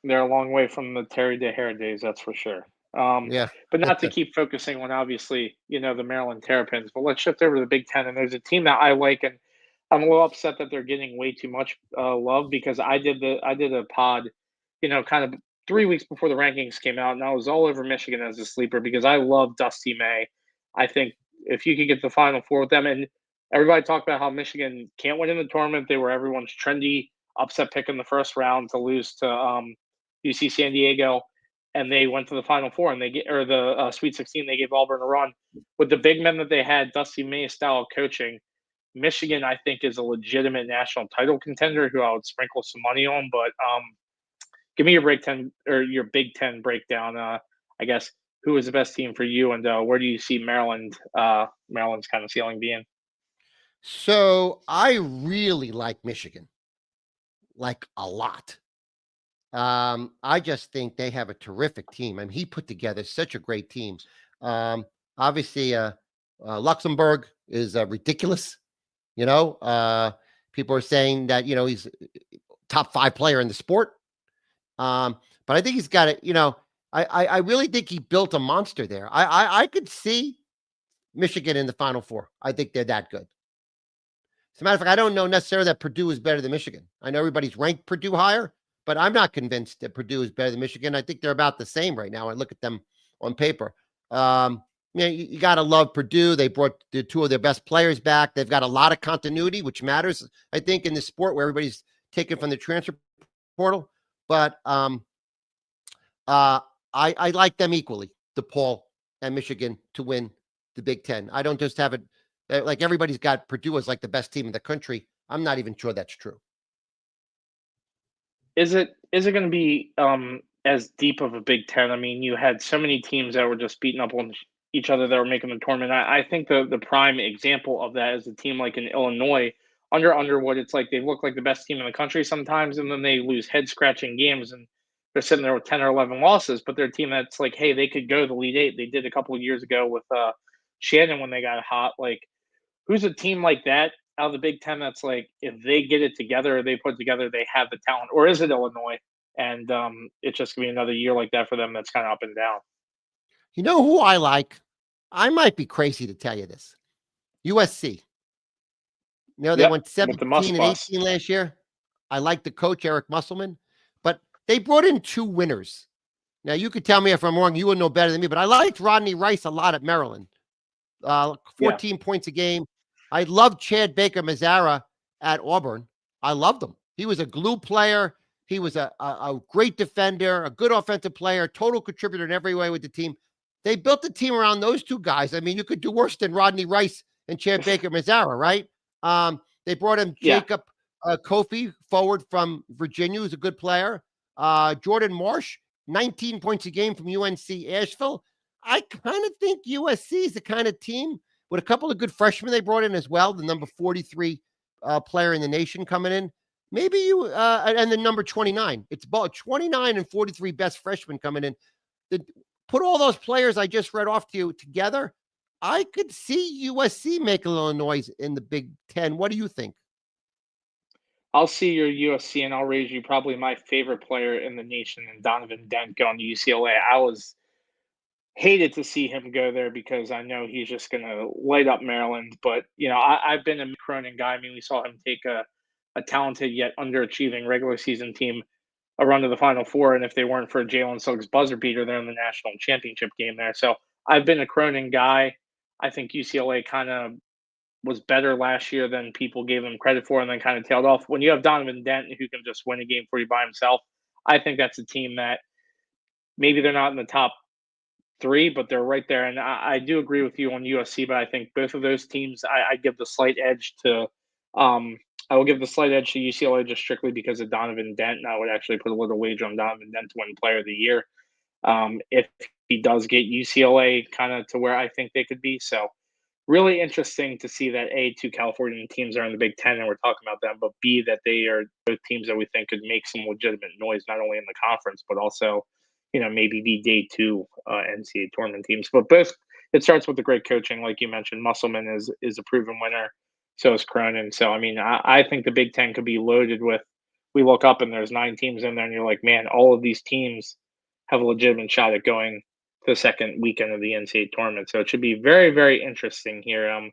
They're a long way from the Terry DeHare days, that's for sure. Yeah. But not to keep focusing on obviously, the Maryland Terrapins, but let's shift over to the Big Ten. And there's a team that I like, and I'm a little upset that they're getting way too much love because I did a pod, kind of 3 weeks before the rankings came out, and I was all over Michigan as a sleeper because I love Dusty May. I think if you could get the Final Four with them, and everybody talked about how Michigan can't win in the tournament, they were everyone's trendy upset pick in the first round to lose to UC San Diego, and they went to the Final Four and the Sweet 16. They gave Auburn a run with the big men that they had. Dusty May style of coaching. Michigan, I think, is a legitimate national title contender who I would sprinkle some money on. But give me your Big Ten breakdown. I guess who is the best team for you, and where do you see Maryland's kind of ceiling being? So I really like Michigan, like a lot. I just think they have a terrific team. I mean, he put together such a great team. Um, Obviously, Luxembourg is ridiculous. You know, people are saying that he's top 5 player in the sport. But I think he's got it. I really think he built a monster there. I could see Michigan in the Final Four. I think they're that good. As a matter of fact, I don't know necessarily that Purdue is better than Michigan. I know everybody's ranked Purdue higher, but I'm not convinced that Purdue is better than Michigan. I think they're about the same right now. I look at them on paper. You got to love Purdue. They brought the 2 of their best players back. They've got a lot of continuity, which matters, I think, in the sport where everybody's taken from the transfer portal. But I like them equally, DePaul and Michigan, to win the Big Ten. I don't just have it like everybody's got Purdue as like the best team in the country. I'm not even sure that's true. Is it going to be as deep of a Big Ten? I mean, you had so many teams that were just beating up on each other that were making the tournament. I think the prime example of that is a team like in Illinois under Underwood. It's like they look like the best team in the country sometimes, and then they lose head scratching games, and they're sitting there with 10 or 11 losses. But they're a team that's like, hey, they could go to the Elite Eight. They did a couple of years ago with Shannon when they got hot. Like, who's a team like that out of the Big Ten that's like, if they get it together, they put it together, they have the talent? Or is it Illinois? And it's just gonna be another year like that for them. That's kind of up and down. You know who I like? I might be crazy to tell you this. USC. They Yep, went with the Muss 17 and bus. 18 last year. I like the coach, Eric Musselman, but they brought in 2 winners. Now, you could tell me if I'm wrong. You would know better than me, but I liked Rodney Rice a lot at Maryland. Yeah, 14 points a game. I loved Chad Baker Mazzara at Auburn. I loved him. He was a glue player. He was a great defender, a good offensive player, total contributor in every way with the team. They built the team around those 2 guys. I mean, you could do worse than Rodney Rice and Chad Baker Mazzara, right? They brought in yeah. Jacob Kofi, forward from Virginia, who's a good player. Jordan Marsh, 19 points a game from UNC Asheville. I kind of think USC is the kind of team with a couple of good freshmen they brought in as well. The number 43 player in the nation coming in. Maybe and the number 29. It's about 29 and 43 best freshmen coming in. Put all those players I just read off to you together. I could see USC make a little noise in the Big Ten. What do you think? I'll see your USC and I'll raise you probably my favorite player in the nation, and Donovan Dent going to UCLA. I was hated to see him go there because I know he's just going to light up Maryland. But I've been a Mick Cronin guy. I mean, we saw him take a talented yet underachieving regular season team a run to the Final Four, and if they weren't for Jalen Suggs' buzzer beater, they're in the national championship game there. So I've been a Cronin guy. I think UCLA kind of was better last year than people gave them credit for, and then kind of tailed off. When you have Donovan Dent who can just win a game for you by himself, I think that's a team that maybe they're not in the top 3, but they're right there. And I do agree with you on USC, but I think both of those teams, I give the slight edge to. I will give the slight edge to UCLA just strictly because of Donovan Dent, and I would actually put a little wager on Donovan Dent to win Player of the Year if he does get UCLA kind of to where I think they could be. So really interesting to see that A, 2 Californian teams are in the Big Ten and we're talking about them, but B, that they are both teams that we think could make some legitimate noise, not only in the conference, but also, maybe be day 2 NCAA tournament teams. But both, it starts with the great coaching. Like you mentioned, Musselman is a proven winner. So is Cronin. So, I mean, I think the Big Ten could be loaded with, we look up and there's 9 teams in there and you're like, man, all of these teams have a legitimate shot at going the second weekend of the NCAA tournament. So it should be very, very interesting here.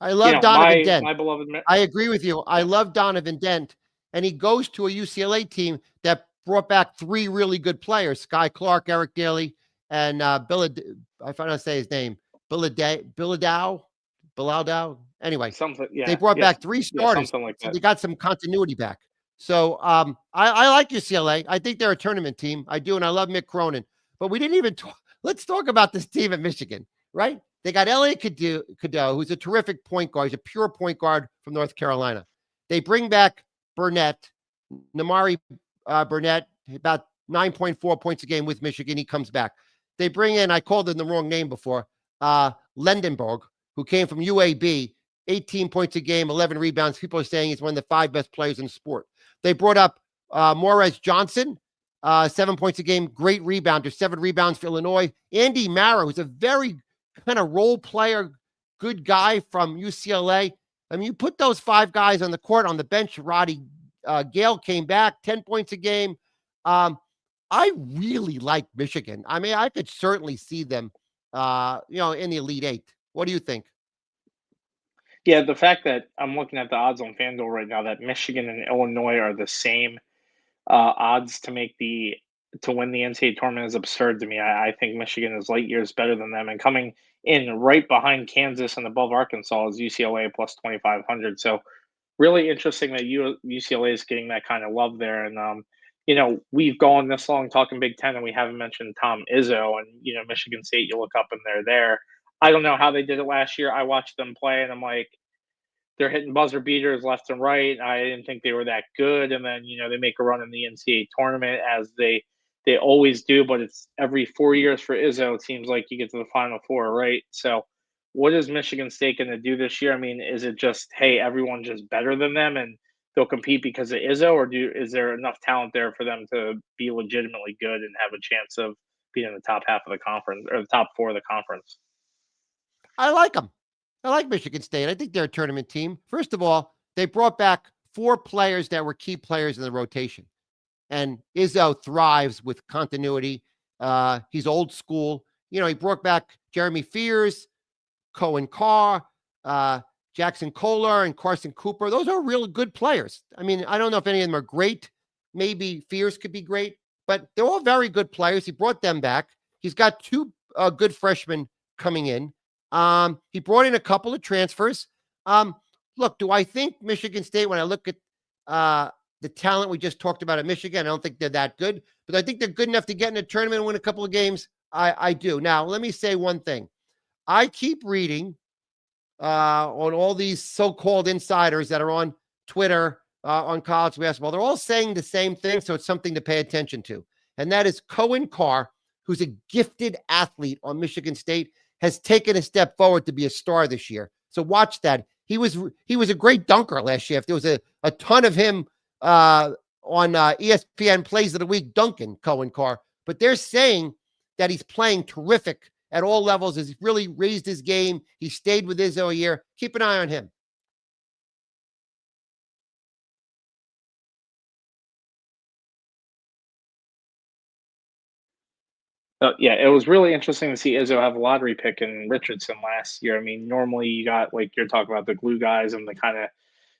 I love Donovan Dent. My beloved. I agree with you. I Yeah, love Donovan Dent, and he goes to a UCLA team that brought back 3 really good players: Sky Clark, Eric Daly, and I found out to say his name, Biladow. Anyway, something. they Yeah, brought yes, back 3 yeah, starters, something like so that. they got some continuity back. So I like UCLA. I think they're a tournament team. I do, and I love Mick Cronin. But we didn't even talk. Let's talk about this team at Michigan, right? They got Elliot Cadeau, who's a terrific point guard. He's a pure point guard from North Carolina. They bring back Burnett, Namari Burnett, about 9.4 points a game with Michigan. He comes back. They bring in, I called him the wrong name before, Lendenberg, who came from UAB. 18 points a game, 11 rebounds. People are saying he's one of the 5 best players in the sport. They brought up Morez Johnson, 7 points a game, great rebounder, 7 rebounds for Illinois. Andy Mara, who's a very kind of role player, good guy from UCLA. I mean, you put those 5 guys on the court, on the bench. Roddy Gale came back, 10 points a game. I really like Michigan. I mean, I could certainly see them, in the Elite Eight. What do you think? Yeah, the fact that I'm looking at the odds on FanDuel right now that Michigan and Illinois are the same odds to win the NCAA tournament is absurd to me. I think Michigan is light years better than them, and coming in right behind Kansas and above Arkansas is UCLA plus 2,500. So really interesting that UCLA is getting that kind of love there. And we've gone this long talking Big Ten, and we haven't mentioned Tom Izzo and Michigan State. You look up and they're there. I don't know how they did it last year. I watched them play, and I'm like, they're hitting buzzer beaters left and right. I didn't think they were that good, and then they make a run in the NCAA tournament as they always do. But it's every 4 years for Izzo. It seems like you get to the Final Four, right? So, what is Michigan State going to do this year? I mean, is it just hey, everyone's just better than them and they'll compete because of Izzo, or is there enough talent there for them to be legitimately good and have a chance of being in the top half of the conference or the top four of the conference? I like them. I like Michigan State. I think they're a tournament team. First of all, they brought back 4 players that were key players in the rotation. And Izzo thrives with continuity. He's old school. He brought back Jeremy Fears, Cohen Carr, Jackson Kohler, and Carson Cooper. Those are really good players. I mean, I don't know if any of them are great. Maybe Fears could be great, but they're all very good players. He brought them back. He's got 2 good freshmen coming in. He brought in a couple of transfers. Look, do I think Michigan State, when I look at the talent we just talked about at Michigan, I don't think they're that good, but I think they're good enough to get in a tournament and win a couple of games. I do. Now, let me say one thing. I keep reading on all these so-called insiders that are on Twitter on college basketball. They're all saying the same thing, so it's something to pay attention to. And that is Cohen Carr, who's a gifted athlete on Michigan State, has taken a step forward to be a star this year. So watch that. He was a great dunker last year. There was a ton of him on ESPN Plays of the Week dunking Cohen Carr. But they're saying that he's playing terrific at all levels. He's really raised his game. He stayed with Izzo a year. Keep an eye on him. Yeah, it was really interesting to see Izzo have a lottery pick in Richardson last year. I mean, normally you got like you're talking about the glue guys and the kind of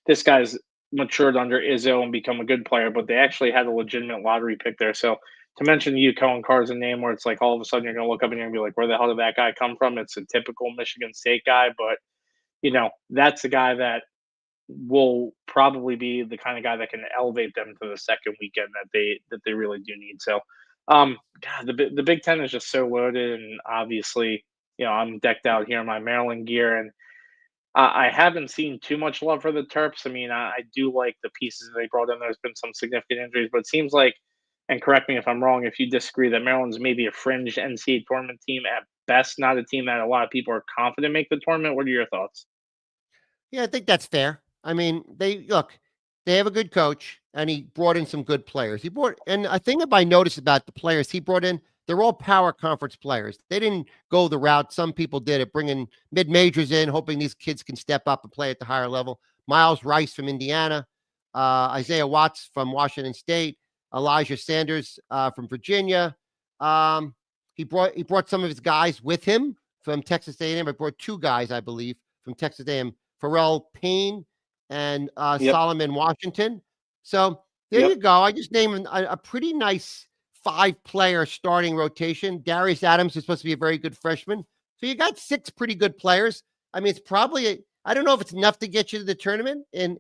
this guy's matured under Izzo and become a good player, but they actually had a legitimate lottery pick there. So to mention you, Cohen Carr's a name where it's like all of a sudden you're going to look up and you're going to be like, where the hell did that guy come from? It's a typical Michigan State guy, but that's the guy that will probably be the kind of guy that can elevate them to the second weekend that they really do need. So, God, the Big Ten is just so loaded, and obviously, I'm decked out here in my Maryland gear, and I haven't seen too much love for the Terps. I mean, I do like the pieces they brought in. There's been some significant injuries, but it seems like, and correct me if I'm wrong, if you disagree, that Maryland's maybe a fringe NCAA tournament team at best, not a team that a lot of people are confident make the tournament. What are your thoughts? Yeah, I think that's fair. I mean, they have a good coach, and he brought in some good players. And I think if I noticed about the players he brought in, they're all power conference players. They didn't go the route some people did of bringing mid majors in, hoping these kids can step up and play at the higher level. Miles Rice from Indiana, Isaiah Watts from Washington State, Elijah Sanders from Virginia. He brought some of his guys with him from Texas A&M. I brought 2 guys, I believe, from Texas A&M, Pharrell Payne and Yep, Solomon Washington. So there yep. you go. I just named a pretty nice 5-player starting rotation. Darius Adams is supposed to be a very good freshman. So you got 6 pretty good players. I mean, it's probably, I don't know if it's enough to get you to the tournament in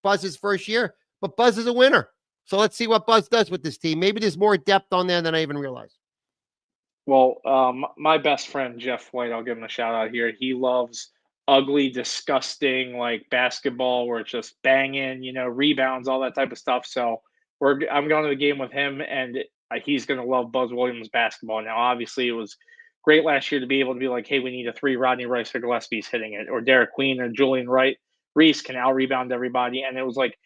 Buzz's first year, but Buzz is a winner. So let's see what Buzz does with this team. Maybe there's more depth on there than I even realized. Well, my best friend Jeff White, I'll give him a shout out here. He loves ugly, disgusting like basketball where it's just banging, rebounds, all that type of stuff. So I'm going to the game with him, and he's going to love Buzz Williams basketball. Now, obviously, it was great last year to be able to be like, hey, we need a three. Rodney Rice or Gillespie's hitting it, or Derek Queen or Julian Wright Reese can out rebound everybody, and it was like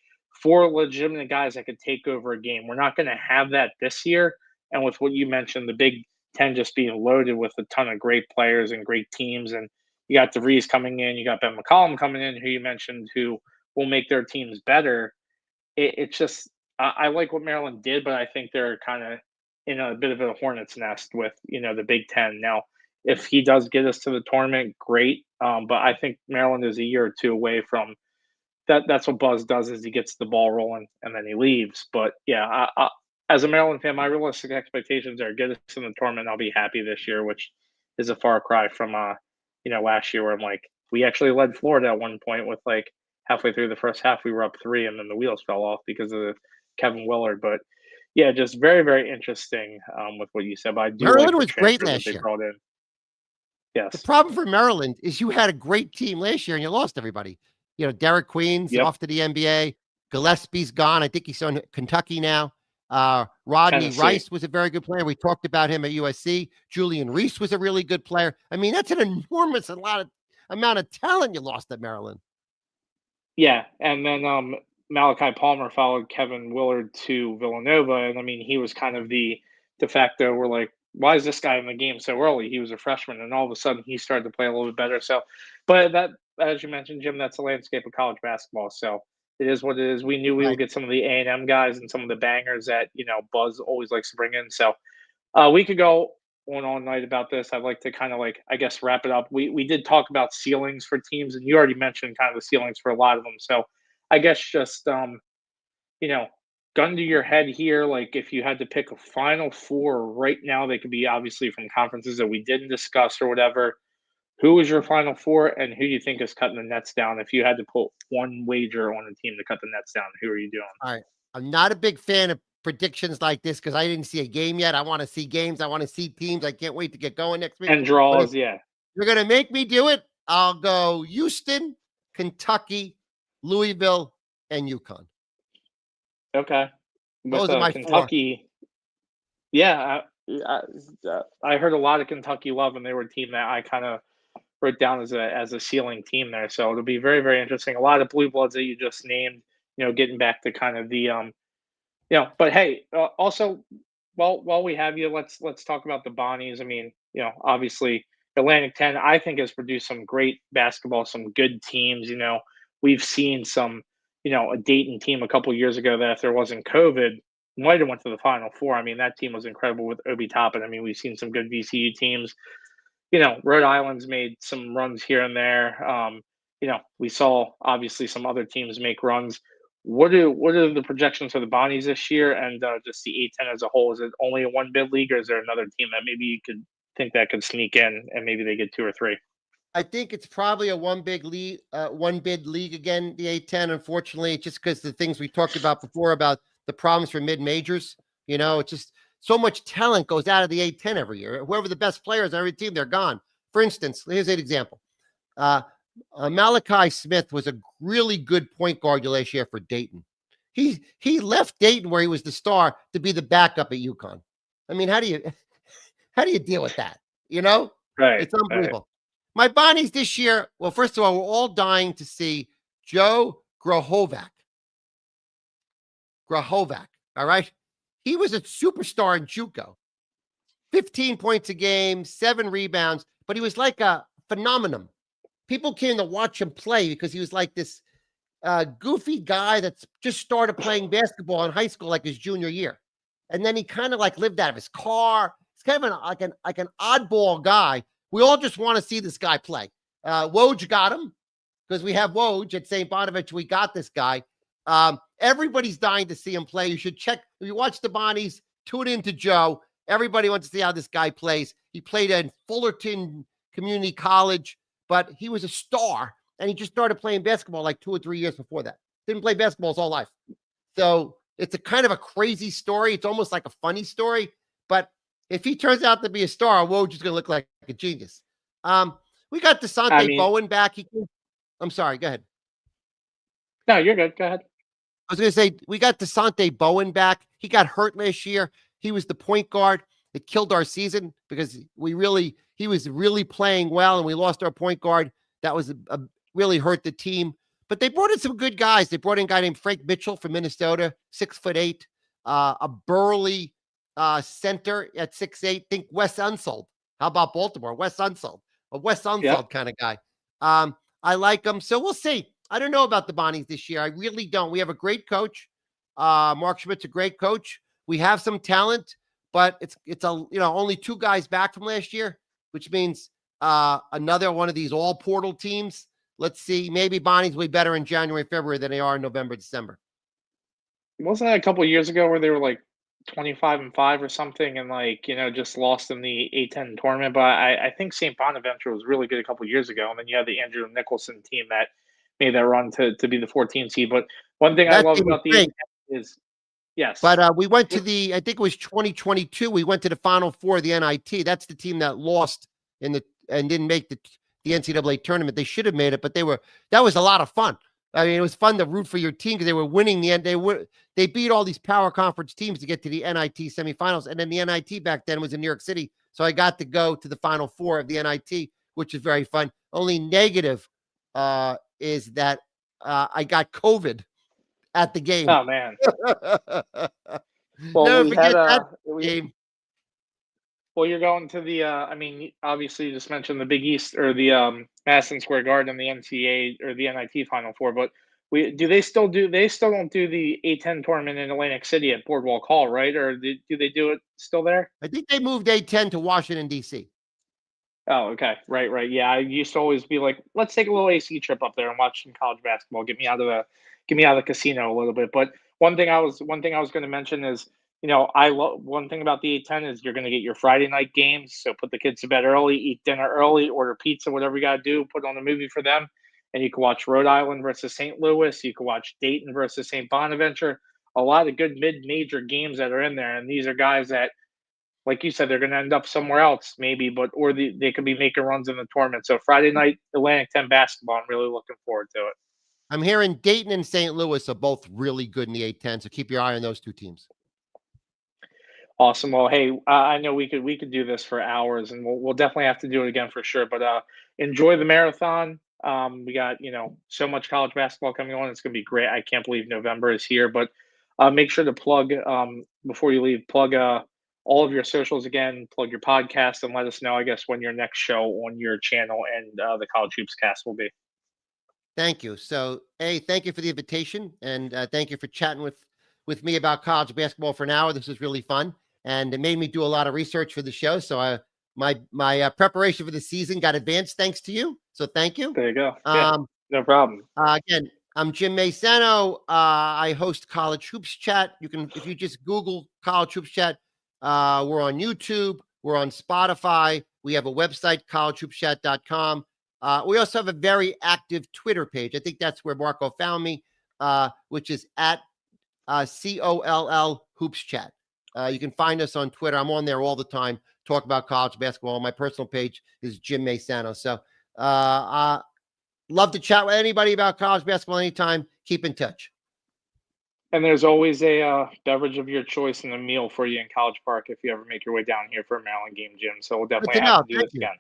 four legitimate guys that could take over a game. We're not going to have that this year, and with what you mentioned, the Big Ten just being loaded with a ton of great players and great teams, and you got DeVries coming in, you got Ben McCollum coming in, who you mentioned, who will make their teams better. It's just I like what Maryland did, but I think they're kind of in a bit of a hornet's nest with the Big Ten. Now, if he does get us to the tournament, great. But I think Maryland is a year or two away from that. That's what Buzz does is he gets the ball rolling and then he leaves. But yeah, as a Maryland fan, my realistic expectations are get us in the tournament. I'll be happy this year, which is a far cry from last year where I'm like we actually led Florida at one point with like halfway through the first half we were up three and then the wheels fell off because of Kevin Willard. But yeah, just very, very interesting with what you said. But I do like Maryland the was great transfer that last they year. brought in. The Yes. problem for Maryland is you had a great team last year and you lost everybody. Derek Queen's Yep. off to the NBA. Gillespie's gone. I think he's on Kentucky now. Rodney Tennessee. Rice was a very good player. We talked about him at USC. Julian Reese was a really good player. I mean, that's an enormous amount of talent you lost at Maryland. Yeah, and then Malachi Palmer followed Kevin Willard to Villanova, and I mean he was kind of the de facto. We're like, why is this guy in the game so early? He was a freshman, and all of a sudden he started to play a little bit better. So, but that, as you mentioned, Jim, that's the landscape of college basketball. So it is what it is. We knew we would Right. get some of the A&M guys and some of the bangers that Buzz always likes to bring in. So we could go on all night about this. I'd like to kind of I guess wrap it up. We did talk about ceilings for teams, and you already mentioned kind of the ceilings for a lot of them. So I guess just you know, gun to your head here, like if you had to pick a final four right now, they could be obviously from conferences that we didn't discuss or whatever. Who is your final four, and who do you think is cutting the nets down? If you had to put one wager on a team to cut the nets down, who are you doing? All right. I'm not a big fan of predictions like this because I didn't see a game yet. I want to see games. I want to see teams. I can't wait to get going next week. And But if draws, yeah. you're going to make me do it, I'll go Houston, Kentucky, Louisville, and UConn. Okay. With Those are my four. Kentucky, yeah, I heard a lot of Kentucky love, and they were a team that I kind of wrote down as a ceiling team there. So it'll be very, very interesting. A lot of blue bloods that you just named, getting back to kind of the But hey, also while we have you, let's talk about the Bonnies. I mean, obviously Atlantic 10, I think has produced some great basketball, some good teams. We've seen some, a Dayton team a couple years ago that if there wasn't COVID, might have went to the Final Four. I mean, that team was incredible with Obi Toppin. I mean, we've seen some good VCU teams. Rhode Island's made some runs here and there. We saw obviously some other teams make runs. What are the projections for the Bonnies this year and just the A10 as a whole? Is it only a one bid league, or is there another team that maybe you could think that could sneak in and maybe they get two or three? I think it's probably a one bid league again, the A10, unfortunately, just because the things we talked about before about the problems for mid majors. It's just so much talent goes out of the A10 every year. Whoever the best players on every team, they're gone. For instance, here's an example. Malachi Smith was a really good point guard last year for Dayton. He left Dayton where he was the star to be the backup at UConn. I mean, how do you deal with that? Right. It's unbelievable. My Bonnies this year, well, first of all, we're all dying to see Joe Grahovac. All right? He was a superstar in JUCO. 15 points a game, 7 rebounds, but he was like a phenomenon. People came to watch him play because he was like this goofy guy that's just started playing basketball in high school like his junior year. And then he kind of like lived out of his car. It's kind of like an oddball guy. We all just want to see this guy play. Woj got him because we have Woj at St. Bonaventure. We got this guy. Everybody's dying to see him play. You should check. If you watch the Bonnies, tune into Joe. Everybody wants to see how this guy plays. He played at Fullerton Community College, but he was a star, and he just started playing basketball like 2 or 3 years before that. Didn't play basketball his whole life. So it's a kind of a crazy story. It's almost like a funny story, but if he turns out to be a star, Woj is going to look like a genius. We got DeSante Bowen back. I'm sorry. Go ahead. No, you're good. Go ahead. I was going to say, we got DeSante Bowen back. He got hurt last year. He was the point guard. It killed our season because he he was really playing well, and we lost our point guard. That was really hurt the team. But they brought in some good guys. They brought in a guy named Frank Mitchell from Minnesota, 6'8", a burly center at 6'8". Think Wes Unseld. How about Baltimore? Wes Unseld, a Wes Yep. Unseld kind of guy. I like him. So we'll see. I don't know about the Bonnies this year. I really don't. We have a great coach. Mark Schmidt's a great coach. We have some talent, but it's only 2 guys back from last year, which means another one of these all portal teams. Let's see. Maybe Bonnies will be better in January, February than they are in November, December. Wasn't that a couple years ago where they were like 25-5 or something, and just lost in the A10 tournament? But I think St. Bonaventure was really good a couple years ago, and then you had the Andrew Nicholson team that made that run to be the 14th seed. But one thing I That love team was about the great. A10 is yes, But we went to I think it was 2022. We went to the Final Four of the NIT. That's the team that lost and didn't make the NCAA tournament. They should have made it, but that was a lot of fun. I mean, it was fun to root for your team because they were winning the end. They beat all these power conference teams to get to the NIT semifinals, and then the NIT back then was in New York City, so I got to go to the Final Four of the NIT, which is very fun. Only negative is that I got COVID at the game. oh man. Well, Never we had forget that we game. well, you're going to the I mean, obviously you just mentioned the Big East or the Madison Square Garden, the NCAA or the NIT Final Four, but they still don't do the A10 tournament in Atlantic City at Boardwalk Hall, right? Or do they do it still there? I think they moved A10 to Washington, D.C. Oh, okay. Right, right. Yeah, I used to always be like, let's take a little AC trip up there and watch some college basketball. Get me out of the casino a little bit. But one thing I was going to mention is, I love one thing about the A10 is you're going to get your Friday night games. So put the kids to bed early, eat dinner early, order pizza, whatever you got to do. Put on a movie for them, and you can watch Rhode Island versus St. Louis. You can watch Dayton versus St. Bonaventure. A lot of good mid-major games that are in there, and these are guys that, like you said, they're going to end up somewhere else, maybe, they could be making runs in the tournament. So Friday night Atlantic 10 basketball, I'm really looking forward to it. I'm hearing Dayton and St. Louis are both really good in the A10, so keep your eye on those 2 teams. Awesome. Well, hey, I know we could do this for hours, and we'll definitely have to do it again for sure. But enjoy the marathon. We got so much college basketball coming on. It's going to be great. I can't believe November is here. But make sure to plug before you leave. Plug all of your socials again. Plug your podcast, and let us know, I guess, when your next show on your channel and the College Hoops Cast will be. Thank you. So, thank you for the invitation, and thank you for chatting with me about college basketball for an hour. This was really fun, and it made me do a lot of research for the show. So, my preparation for the season got advanced thanks to you. So, thank you. There you go. Yeah, no problem. Again, I'm Jim Maisano. I host College Hoops Chat. If you just Google College Hoops Chat, we're on YouTube. We're on Spotify. We have a website, collegehoopschat.com. We also have a very active Twitter page. I think that's where Marco found me, which is at COLL Hoops Chat. You can find us on Twitter. I'm on there all the time, talk about college basketball. My personal page is Jim Maisano. So love to chat with anybody about college basketball anytime. Keep in touch. And there's always a beverage of your choice and a meal for you in College Park if you ever make your way down here for a Maryland game, Jim. So we'll Good definitely to have know. to do Thank this you. again.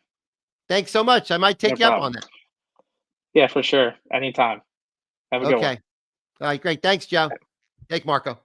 Thanks so much. I might No take you up on problem. that. Yeah, for sure. Anytime. Have a good one. Okay. All right, great. Thanks, Joe. Thank Marco.